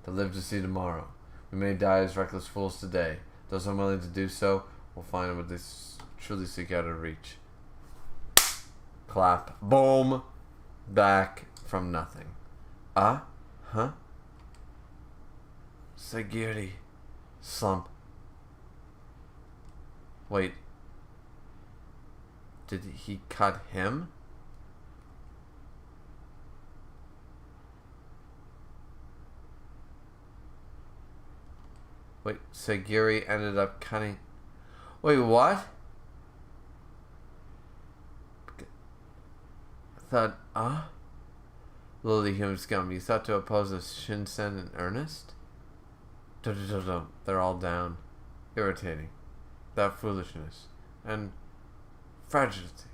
To live to see tomorrow. We may die as reckless fools today. Those unwilling to do so will find what they truly seek out of reach. Clap. Boom. Back from nothing. Huh? Sagiri. Slump. Wait. Did he cut him? Wait, Sagiri ended up cutting... Wait, what? I thought, Lily Hume Scum, you thought to oppose a Shinsen in earnest? They're all down. Irritating. That foolishness. And fragility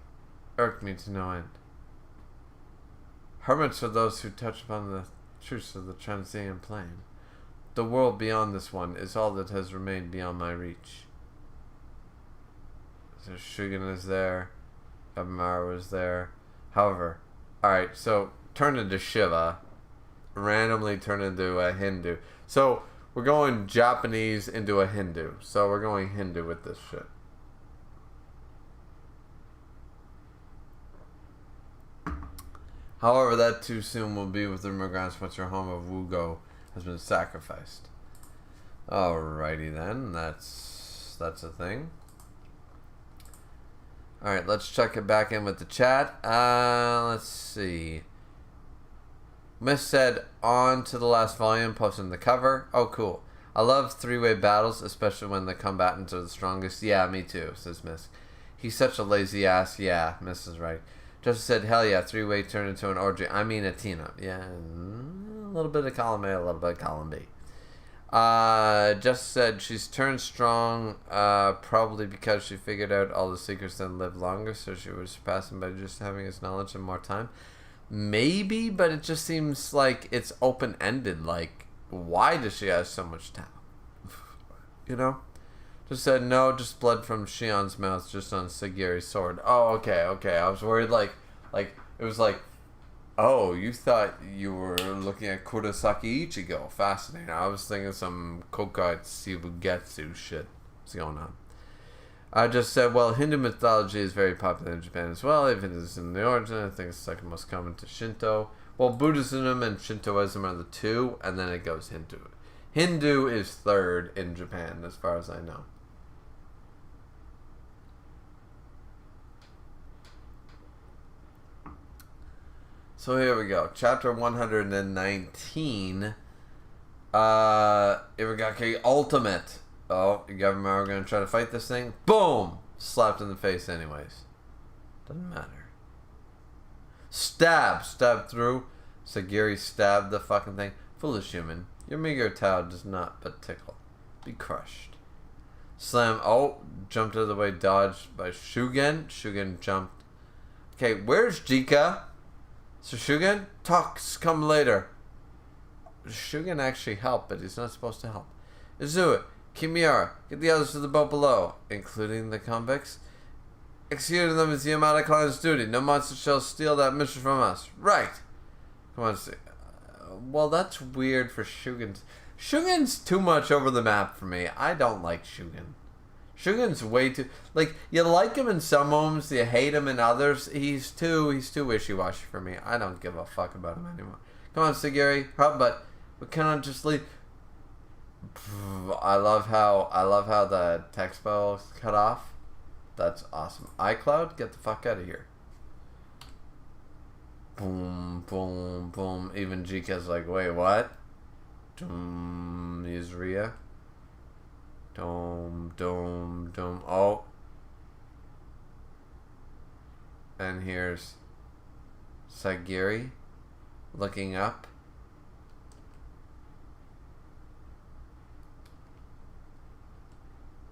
irked me to no end. Hermits are those who touch upon the truths of the transient plane. The world beyond this one is all that has remained beyond my reach. So Shugen is there. Abimara was there. However, alright, so turn into Shiva. Randomly turn into a Hindu. So we're going Japanese into a Hindu. So we're going Hindu with this shit. However, that too soon will be with immigrants once your home of Wugo has been sacrificed. Alrighty then, that's a thing. Alright, let's check it back in with the chat. Let's see. Miss said, on to the last volume, posting the cover. Oh, cool. I love three-way battles, especially when the combatants are the strongest. Yeah, me too, says Miss. He's such a lazy ass. Yeah, Miss is right. Just said, hell yeah, three-way turned into an orgy. I mean a team-up. Yeah, a little bit of column A, a little bit of column B. Just said she's turned strong, probably because she figured out all the secrets and lived longer, so she was surpassing by just having his knowledge and more time. Maybe, but it just seems like it's open-ended. Like, why does she have so much time? You know? Just said, no, just blood from Shion's mouth just on Sagiri's sword. Oh, okay. I was worried, like, it was like, oh, you thought you were looking at Kurosaki Ichigo. Fascinating. I was thinking some Kokai Shibugetsu shit. What's going on? I just said, well, Hindu mythology is very popular in Japan as well, even if it's in the origin. I think it's second most common to Shinto. Well, Buddhism and Shintoism are the two, and then it goes Hindu. Hindu is third in Japan, as far as I know. So here we go. Chapter 119. Irigake Ultimate. Oh, you government are going to try to fight this thing? Boom! Slapped in the face anyways. Doesn't matter. Stab through. Sagiri stabbed the fucking thing. Foolish human. Your meager Tao does not but tickle. Be crushed. Slam. Oh, jumped out of the way. Dodged by Shugen. Shugen jumped. Okay, where's Jika? So Shugen? Talks come later. Shugen actually helped, but he's not supposed to help. Izue, Kimiara, get the others to the boat below, including the convicts. Executing them is the Yamada clan's duty. No monster shall steal that mission from us. Right. Come on, see. Well, that's weird for Shugen. Shugen's too much over the map for me. I don't like Shugen. Shugen's way too... Like, you like him in some moments, you hate him in others. He's too wishy-washy for me. I don't give a fuck about him anymore. Come on, Sagiri. But we cannot just leave... I love how the text bubble is cut off. That's awesome. iCloud, get the fuck out of here. Boom, boom, boom. Even Jika's like, wait, what? Use Rhea. Dome. Oh. And here's Sagiri looking up.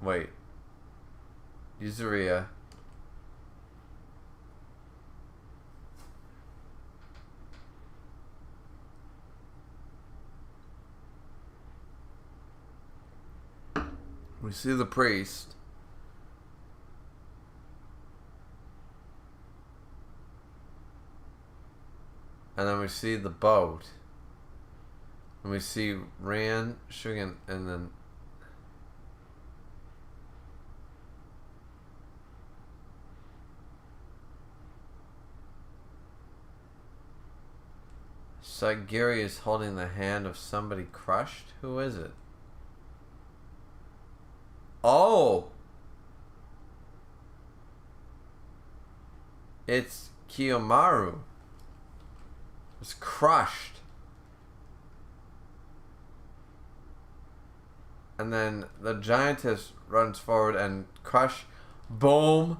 Wait. Yuzuria. We see the priest. And then we see the boat. And we see Ran, Shugen, and then... Sagiri is holding the hand of somebody crushed? Who is it? Oh! It's Kiyomaru. It's crushed. And then the giantess runs forward and crush. Boom.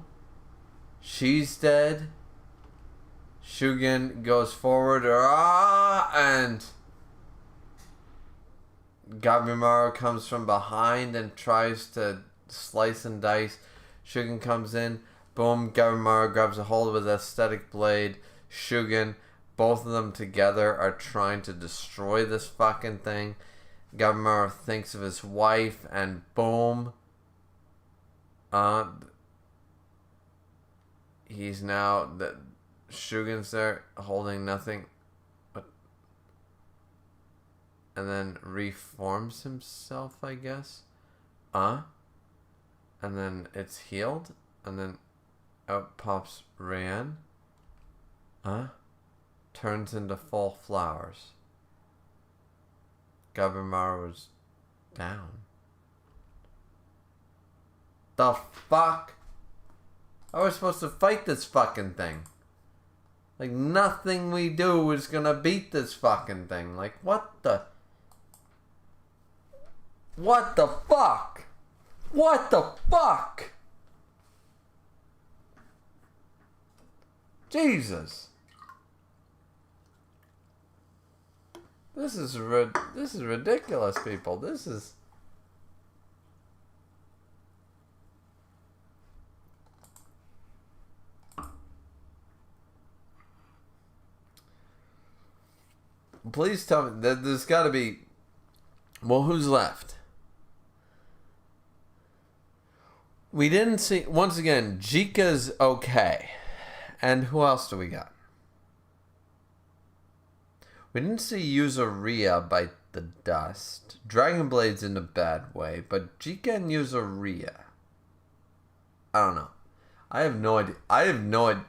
She's dead. Shugen goes forward. And Gabimaru comes from behind and tries to slice and dice. Shugen comes in. Boom. Gabimaru grabs a hold of the aesthetic blade. Shugen. Both of them together are trying to destroy this fucking thing. Gabimaru thinks of his wife and boom. He's now... Shugen's there holding nothing. And then reforms himself, I guess. And then it's healed. And then out pops Ran. Turns into full flowers. Gabimaru was down. The fuck? How are we supposed to fight this fucking thing? Like, nothing we do is gonna beat this fucking thing. Like, what the... What the fuck? What the fuck? Jesus. This is ridiculous, people. This is... Please tell me that there's got to be... Well, who's left? We didn't see... Once again, Jika's okay. And who else do we got? We didn't see Yuzuria bite the dust. Dragon Blade's in a bad way, but Jika and Yuzuria... I don't know. I have no idea.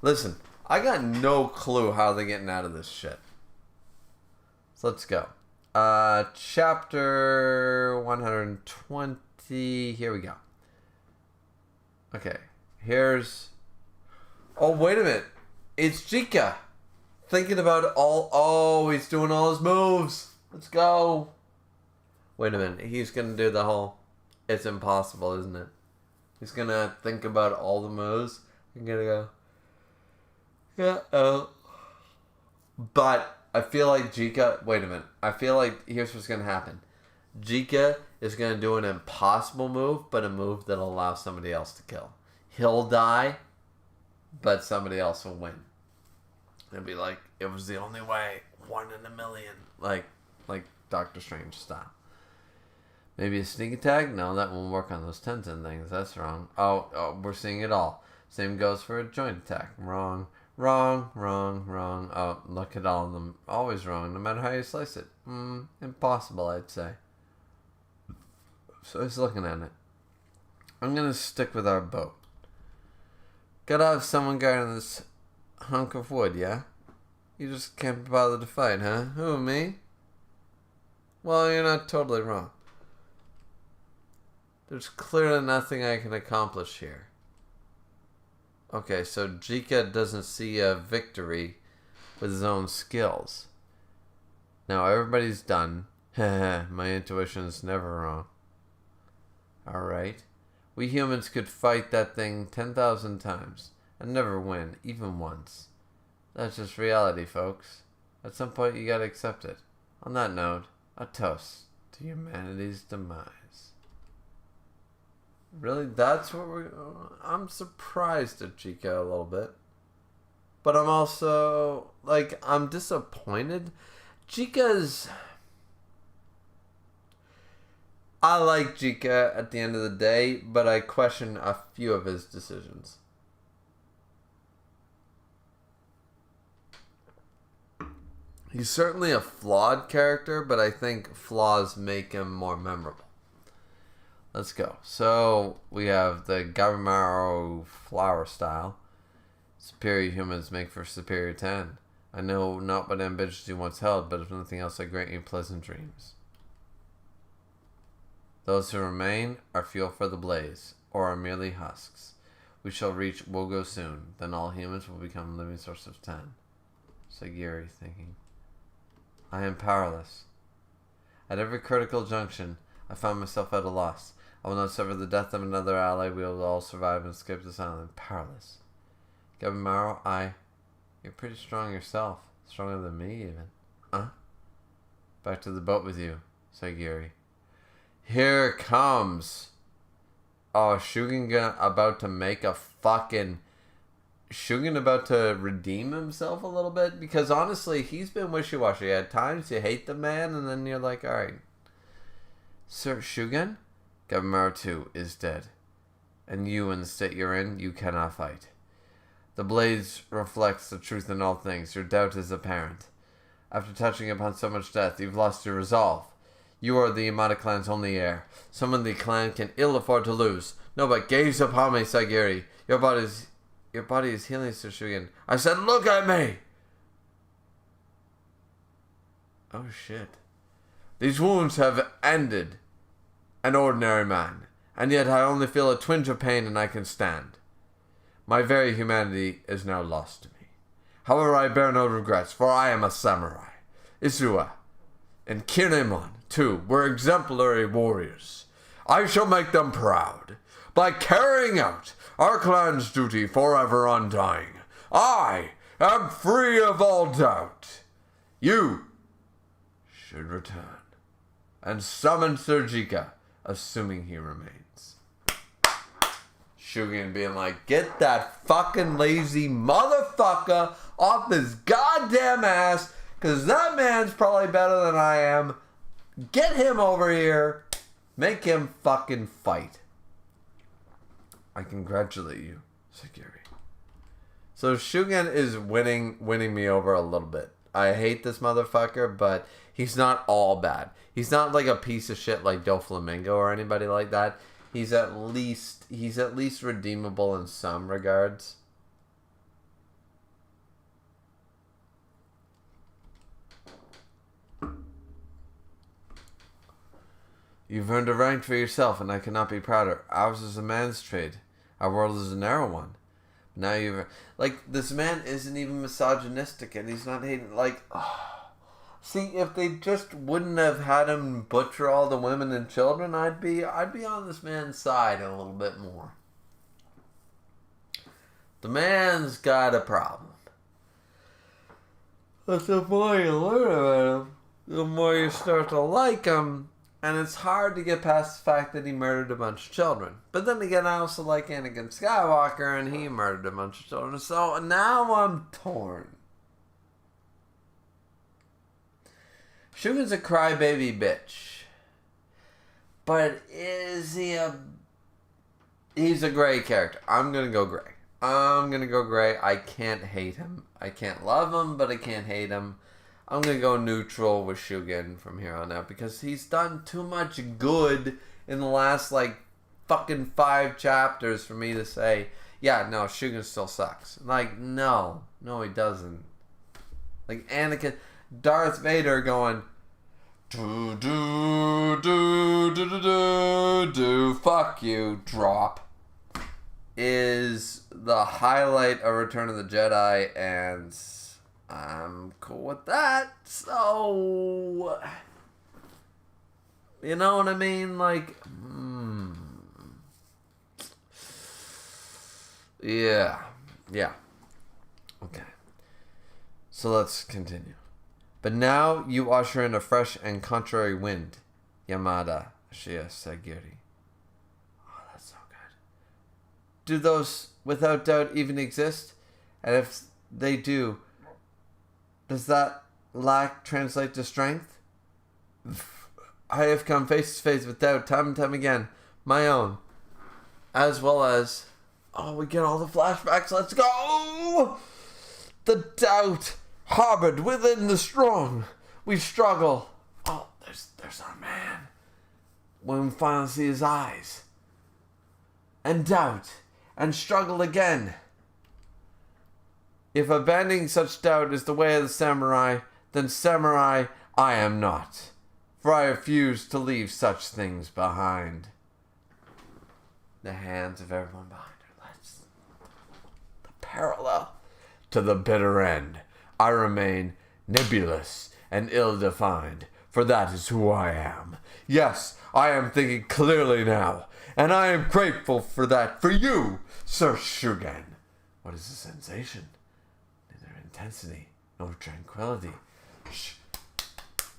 Listen, I got no clue how they're getting out of this shit. So let's go. Chapter 120. Here we go. Okay. Here's... Oh, wait a minute. It's Jika. Thinking about all... Oh, he's doing all his moves. Let's go. Wait a minute. He's going to do the whole... It's impossible, isn't it? He's going to think about all the moves. I'm going to go... Yeah, But... I feel like Jika... Wait a minute. I feel like here's what's going to happen. Jika is going to do an impossible move, but a move that'll allow somebody else to kill. He'll die, but somebody else will win. It'll be like, it was the only way. 1 in a million. Like Doctor Strange style. Maybe a sneak attack? No, that won't work on those Tenten things. That's wrong. Oh, we're seeing it all. Same goes for a joint attack. Wrong. Wrong. Oh, look at all of them. Always wrong, no matter how you slice it. Impossible, I'd say. So he's looking at it. I'm going to stick with our boat. Gotta have someone guarding this hunk of wood, yeah? You just can't be bothered to fight, huh? Who, me? Well, you're not totally wrong. There's clearly nothing I can accomplish here. Okay, so Jika doesn't see a victory with his own skills. Now everybody's done. My intuition's never wrong. Alright. We humans could fight that thing 10,000 times and never win, even once. That's just reality, folks. At some point you gotta accept it. On that note, a toast to humanity's demise. Really? That's what we're... I'm surprised at Chica a little bit. But I'm also... Like, I'm disappointed. Chica's... I like Chica at the end of the day, but I question a few of his decisions. He's certainly a flawed character, but I think flaws make him more memorable. Let's go. So, we have the Gabimaru flower style. Superior humans make for superior 10. I know not what ambitions you once held, but if nothing else, I grant you pleasant dreams. Those who remain are fuel for the blaze, or are merely husks. We shall reach Wogo soon, then all humans will become a living source of 10. Sagiri thinking. I am powerless. At every critical junction, I find myself at a loss. I will not suffer the death of another ally. We will all survive and escape this island. Powerless. Gabimaru, you're pretty strong yourself. Stronger than me, even. Back to the boat with you, Sagiri. Here it comes. Oh, Shugen about to make a fucking... Shugen about to redeem himself a little bit? Because honestly, he's been wishy-washy. At times, you hate the man, and then you're like, alright. Sir Shugen? Gabimaru too is dead. And you, in the state you're in, you cannot fight. The blaze reflects the truth in all things. Your doubt is apparent. After touching upon so much death, you've lost your resolve. You are the Yamada clan's only heir. Someone the clan can ill afford to lose. No, but gaze upon me, Sagiri. Your body is healing, Sir Shugen. I said, look at me! Oh, shit. These wounds have ended an ordinary man, and yet I only feel a twinge of pain and I can stand. My very humanity is now lost to me. However, I bear no regrets, for I am a samurai. Isua and Kinemon, too, were exemplary warriors. I shall make them proud by carrying out our clan's duty forever undying. I am free of all doubt. You should return and summon Serjika, assuming he remains. Shugen being like, get that fucking lazy motherfucker off his goddamn ass, because that man's probably better than I am. Get him over here. Make him fucking fight. I congratulate you, Sagiri. So Shugen is winning me over a little bit. I hate this motherfucker, but he's not all bad. He's not like a piece of shit like Doflamingo or anybody like that. He's at least redeemable in some regards. You've earned a rank for yourself, and I cannot be prouder. Ours is a man's trade. Our world is a narrow one. Now you've... Like, this man isn't even misogynistic, and he's not hating... Like, see, if they just wouldn't have had him butcher all the women and children, I'd be on this man's side a little bit more. The man's got a problem. But the more you learn about him, the more you start to like him. And it's hard to get past the fact that he murdered a bunch of children. But then again, I also like Anakin Skywalker, and he murdered a bunch of children. So now I'm torn. Shugen's a crybaby bitch. But is he a... He's a gray character. I'm going to go gray. I can't hate him. I can't love him, but I can't hate him. I'm going to go neutral with Shugen from here on out because he's done too much good in the last, like, fucking 5 chapters for me to say, yeah, no, Shugen still sucks. Like, no, he doesn't. Like, Anakin, Darth Vader going, do, fuck you, drop, is the highlight of Return of the Jedi, and... I'm cool with that. So, you know what I mean? Like, yeah. Okay. So let's continue. But now you usher in a fresh and contrary wind, Yamada Shia Sagiri. Oh, that's so good. do those without doubt even exist? And if they do, does that lack translate to strength? I have come face to face with doubt time and time again. My own. As well as... Oh, we get all the flashbacks. Let's go! The doubt harbored within the strong. We struggle. Oh, there's our man. When we finally see his eyes. And doubt. And struggle again. If abandoning such doubt is the way of the samurai, then samurai I am not. For I refuse to leave such things behind. The hands of everyone behind her. The parallel to the bitter end. I remain nebulous and ill-defined, for that is who I am. Yes, I am thinking clearly now, and I am grateful for that, for you, Sir Shugen. What is the sensation? Neither intensity nor tranquility.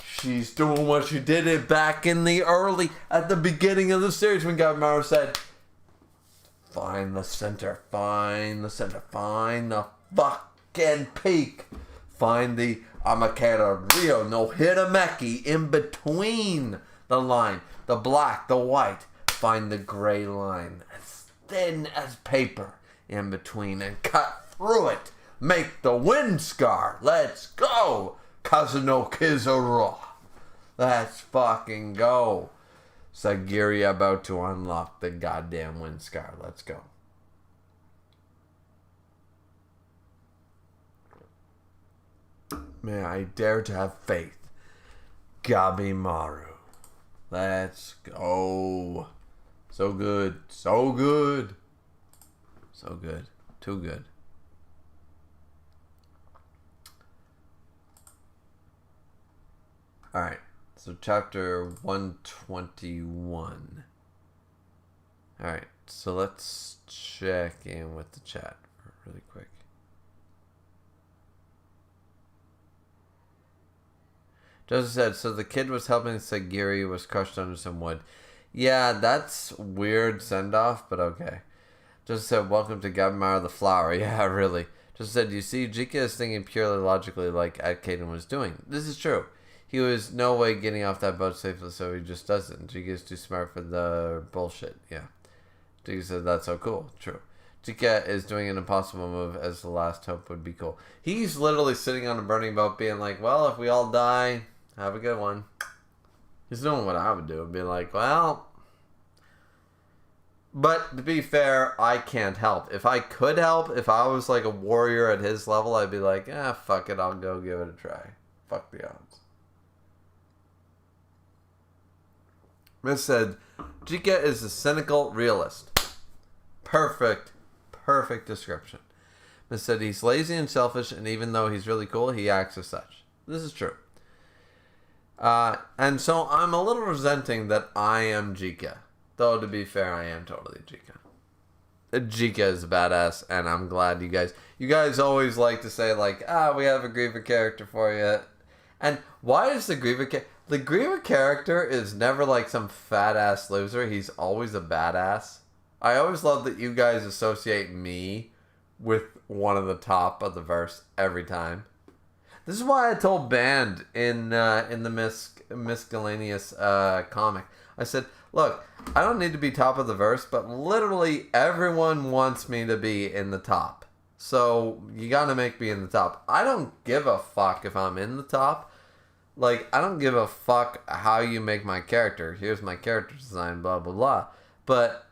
She's doing what she did it back in at the beginning of the series when Gabimaru said, find the center, find the center, find the fucking peak. Find the Amakera Rio no Hirameki in between the line, the black, the white. Find the gray line as thin as paper in between and cut through it. Make the wind scar. Let's go. Kazuno Kizuru. Let's fucking go. Sagiri about to unlock the goddamn wind scar. Let's go. May I dare to have faith. Gabimaru. Let's go. So good. So good. So good. Too good. Alright. So chapter 121. Alright. So let's check in with the chat really quick. Joseph said, so the kid was helping Sagiri, was crushed under some wood. Yeah, that's weird send-off, but okay. Joseph said, welcome to Gabimaru the Flower. Yeah, really. Joseph said, you see, Jika is thinking purely logically like Kaden was doing. This is true. He was no way getting off that boat safely, so he just doesn't. Jika is too smart for the bullshit. Yeah. Jika said, that's so cool. True. Jika is doing an impossible move as the last hope would be cool. He's literally sitting on a burning boat being like, well, if we all die... Have a good one. He's doing what I would do. I'd be like, well... But, to be fair, I can't help. If I could help, if I was like a warrior at his level, I'd be like, fuck it, I'll go give it a try. Fuck the odds. Miss said, Jika is a cynical realist. Perfect description. Miss said, he's lazy and selfish, and even though he's really cool, he acts as such. This is true. And so I'm a little resenting that I am Jika. Though, to be fair, I am totally Jika. Jika is a badass, and I'm glad you guys always like to say, like, we have a Griever character for you. And why is the Griever character is never like some fat-ass loser. He's always a badass. I always love that you guys associate me with one of the top of the verse every time. This is why I told Band in the miscellaneous comic. I said, look, I don't need to be top of the verse, but literally everyone wants me to be in the top. So you gotta make me in the top. I don't give a fuck if I'm in the top. Like, I don't give a fuck how you make my character. Here's my character design, blah, blah, blah. But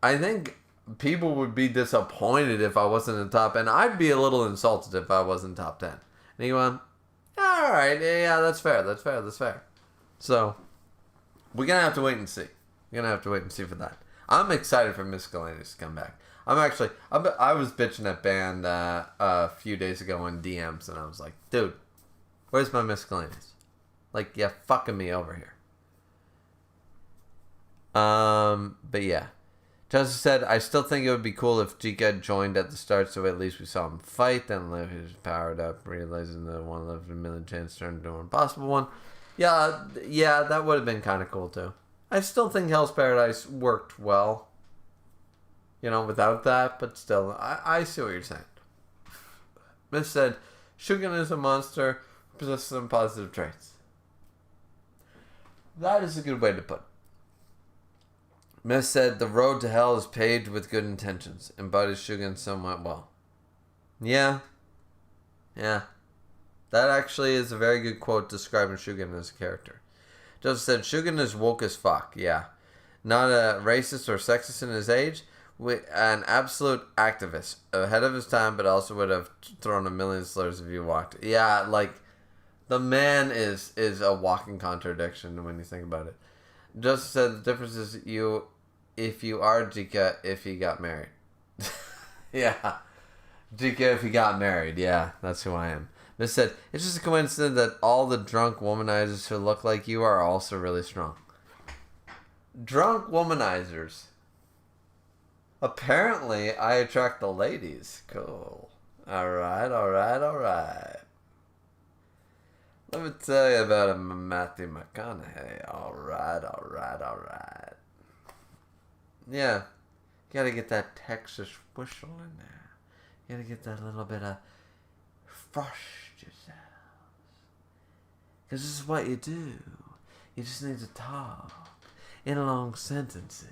I think people would be disappointed if I wasn't in the top, and I'd be a little insulted if I wasn't top 10. Anyone? Alright, yeah, that's fair. So, we're going to have to wait and see. For that. I'm excited for Miscellaneous to come back. I was bitching at Band a few days ago in DMs, and I was like, dude, where's my Miscellaneous? Like, yeah, fucking me over here. But yeah. Joseph said, I still think it would be cool if Jika joined at the start, so at least we saw him fight, then live his powered up, realizing the 1 in a million chance turned into an impossible one. Yeah, that would have been kind of cool too. I still think Hell's Paradise worked well. without that, but still, I see what you're saying. Miss said, Shugen is a monster who possesses some positive traits. That is a good way to put it. Miss said, the road to hell is paved with good intentions. Embodies Shugen somewhat well. Yeah. That actually is a very good quote describing Shugen as a character. Joseph said, Shugen is woke as fuck. Yeah. Not a racist or sexist in his age. An absolute activist. Ahead of his time, but also would have thrown a million slurs if you walked. Yeah, like, the man is a walking contradiction when you think about it. Joseph said, the difference is if you are Jika, if he got married. Yeah. Jika, if he got married. Yeah, that's who I am. Miss said, it's just a coincidence that all the drunk womanizers who look like you are also really strong. Drunk womanizers. Apparently, I attract the ladies. Cool. Alright. Let me tell you about Matthew McConaughey. Alright. Yeah. You gotta get that Texas whistle in there. You gotta get that little bit of frost yourselves. Because this is what you do. You just need to talk in long sentences.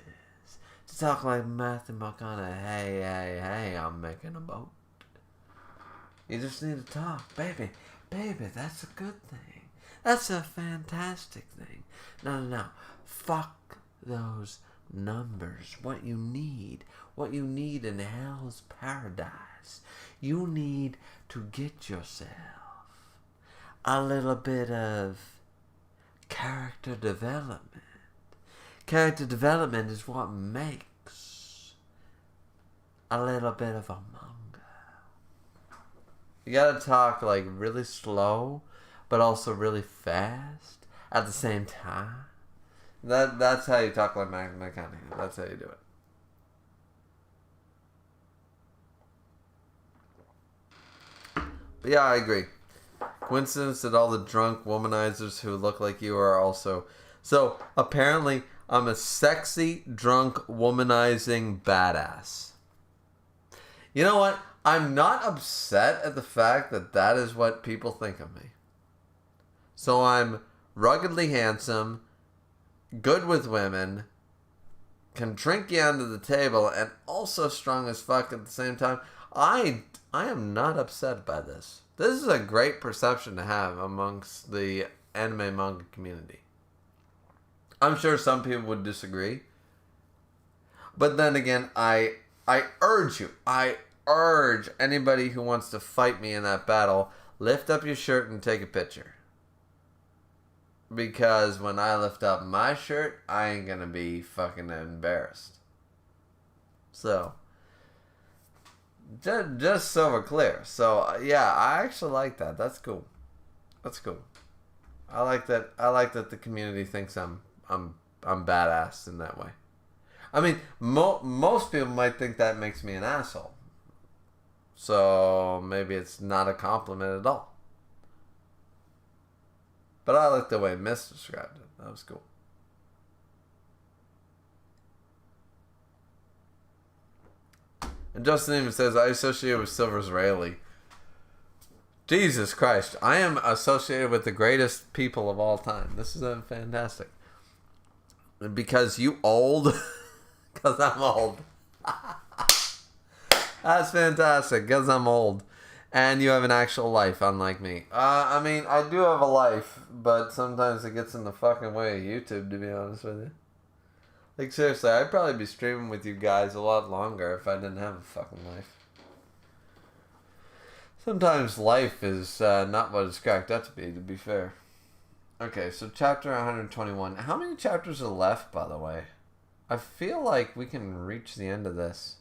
To talk like Matthew McConaughey. Hey, I'm making a boat. You just need to talk. Baby, that's a good thing. That's a fantastic thing. No. Fuck those numbers. What you need in hell's paradise. You need to get yourself a little bit of character development. Character development is what makes a little bit of a manga. You gotta talk like really slow, but also really fast at the same time. That's how you talk like McConaughey. That's how you do it. But yeah, I agree. Coincidence that all the drunk womanizers who look like you are also... So, apparently, I'm a sexy, drunk, womanizing badass. You know what? I'm not upset at the fact that is what people think of me. So I'm ruggedly handsome, good with women, can drink you under the table, and also strong as fuck at the same time. I am not upset by this. This is a great perception to have amongst the anime manga community. I'm sure some people would disagree. But then again, I urge anybody who wants to fight me in that battle, lift up your shirt and take a picture. Because when I lift up my shirt, I ain't gonna be fucking embarrassed. So, just so we're clear. So, yeah, I actually like that. That's cool. I like that the community thinks I'm badass in that way. I mean, most people might think that makes me an asshole. So maybe it's not a compliment at all. But I like the way Miss described it. That was cool. And Justin even says, I associate with Silver's Rayleigh. Jesus Christ. I am associated with the greatest people of all time. This is fantastic. Because you old? Because I'm old. That's fantastic. Because I'm old. And you have an actual life, unlike me. I mean, I do have a life, but sometimes it gets in the fucking way of YouTube, to be honest with you. Like, seriously, I'd probably be streaming with you guys a lot longer if I didn't have a fucking life. Sometimes life is not what it's cracked up to be fair. Okay, so chapter 121. How many chapters are left, by the way? I feel like we can reach the end of this.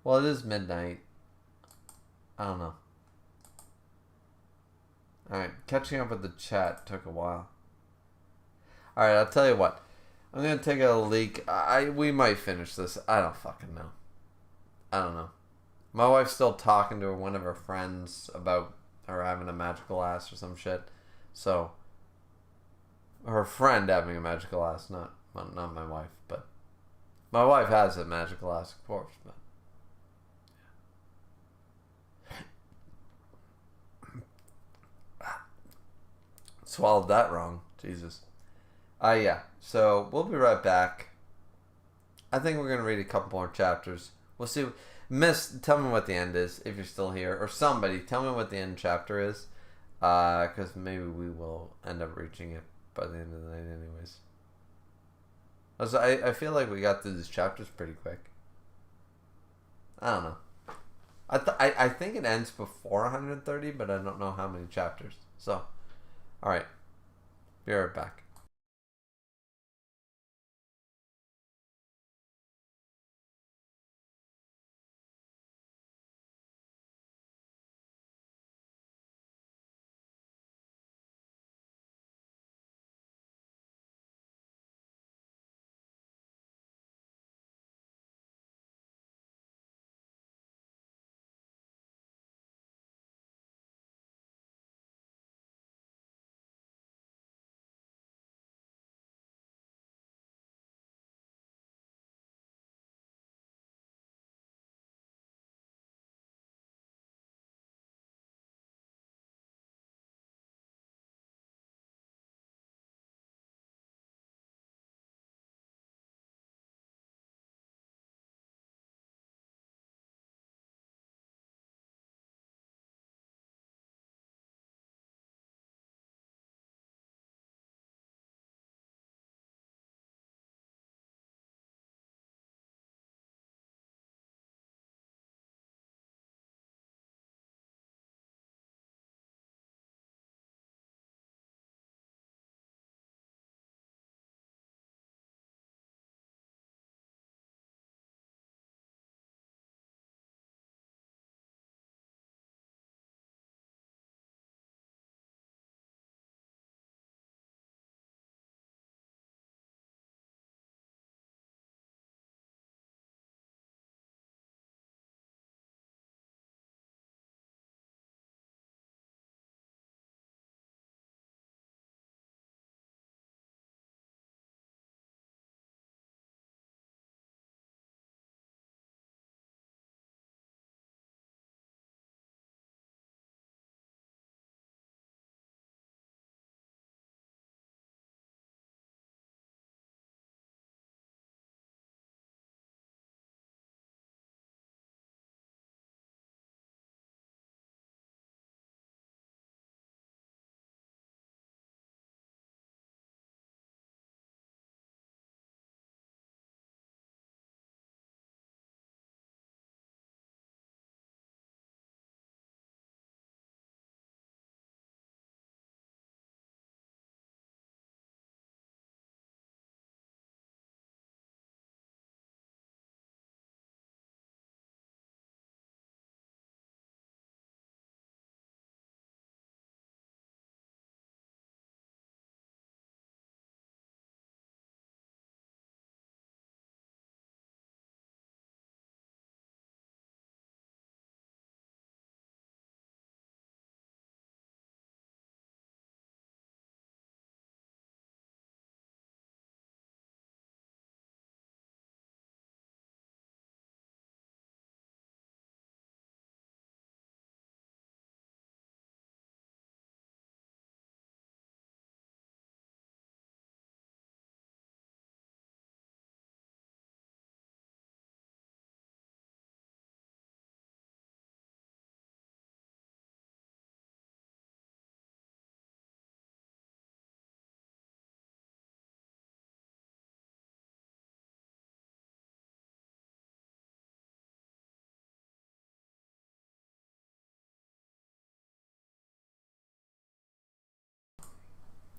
Well, it is midnight. I don't know. Alright, catching up with the chat took a while. Alright, I'll tell you what. I'm going to take a leak. We might finish this. I don't fucking know. I don't know. My wife's still talking to one of her friends about her having a magical ass or some shit. So, her friend having a magical ass, not my wife, but My wife has a magical acid corpse, but swallowed that wrong. Jesus. Yeah. So we'll be right back. I think we're gonna read a couple more chapters. We'll see. Miss, tell me what the end is if you're still here, or somebody tell me what the end chapter is, because maybe we will end up reaching it by the end of the night, anyways. I feel like we got through these chapters pretty quick. I don't know. I think it ends before 130, but I don't know how many chapters. So, all right, be right back.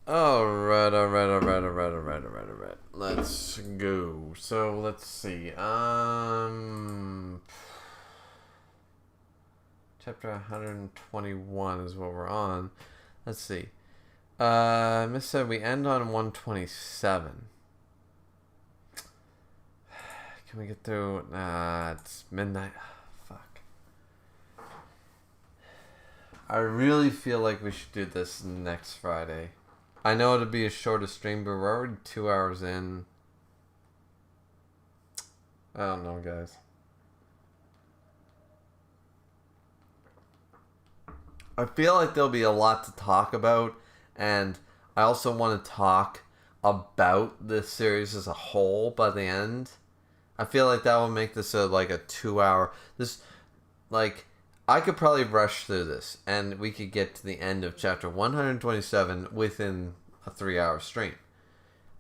Alright. Let's go. So let's see. Chapter 121 is what we're on. Let's see. Miss said we end on 127. Can we get through? It's midnight. Fuck. I really feel like we should do this next Friday. I know it'll be a shorter stream, but we're already 2 hours in. I don't know, guys. I feel like there'll be a lot to talk about, and I also want to talk about this series as a whole by the end. I feel like that will make this a 2-hour. I could probably rush through this, and we could get to the end of chapter 127 within a 3-hour stream.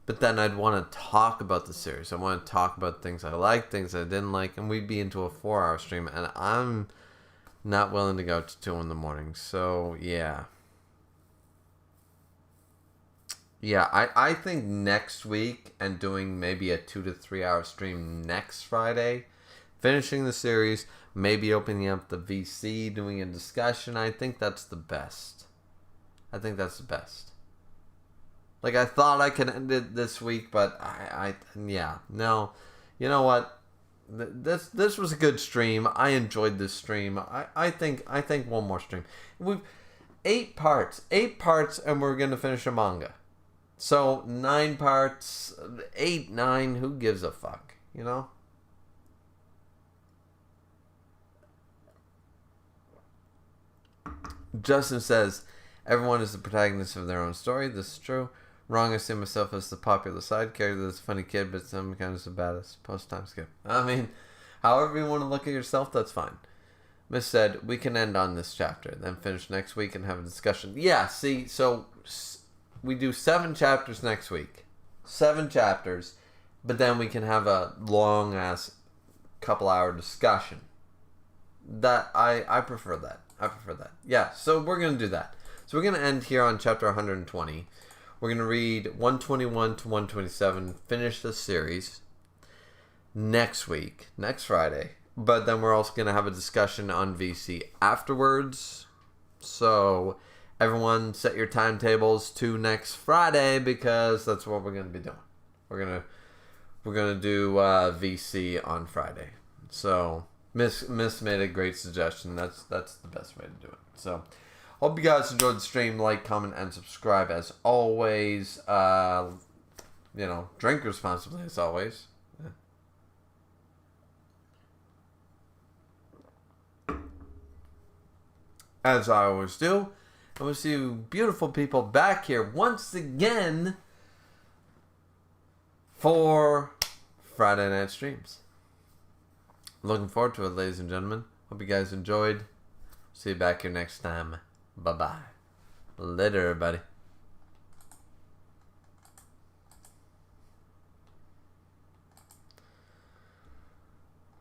But then I'd want to talk about the series. I want to talk about things I liked, things I didn't like, and we'd be into a 4-hour stream, and I'm not willing to go to 2 in the morning. So, yeah. Yeah, I think next week and doing maybe a 2 to 3 hour stream next Friday, finishing the series, maybe opening up the VC, doing a discussion, I think that's the best. I think that's the best. Like, I thought I could end it this week, but yeah, no. You know what? This was a good stream. I enjoyed this stream. I think one more stream. We've 8 parts, and we're gonna finish a manga. So 9 parts, 8, 9. Who gives a fuck? You know. Justin says, everyone is the protagonist of their own story. This is true. Wrong, I see myself as the popular side character that's a funny kid, but some kind of the baddest. Post-time skip. I mean, however you want to look at yourself, that's fine. Miss said, we can end on this chapter, then finish next week and have a discussion. Yeah, see, so we do 7 chapters next week. 7 chapters, but then we can have a long-ass couple-hour discussion. That, I prefer that. Yeah, so we're going to do that. So we're going to end here on chapter 120. We're going to read 121 to 127, finish the series next week, next Friday. But then we're also going to have a discussion on VC afterwards. So everyone set your timetables to next Friday, because that's what we're going to be doing. We're going to do VC on Friday. So Miss made a great suggestion. That's the best way to do it. So hope you guys enjoyed the stream. Like, comment, and subscribe as always. Drink responsibly as always. As I always do. And we'll see you beautiful people back here once again for Friday night streams. Looking forward to it, ladies and gentlemen. Hope you guys enjoyed. See you back here next time. Bye-bye. Later, everybody.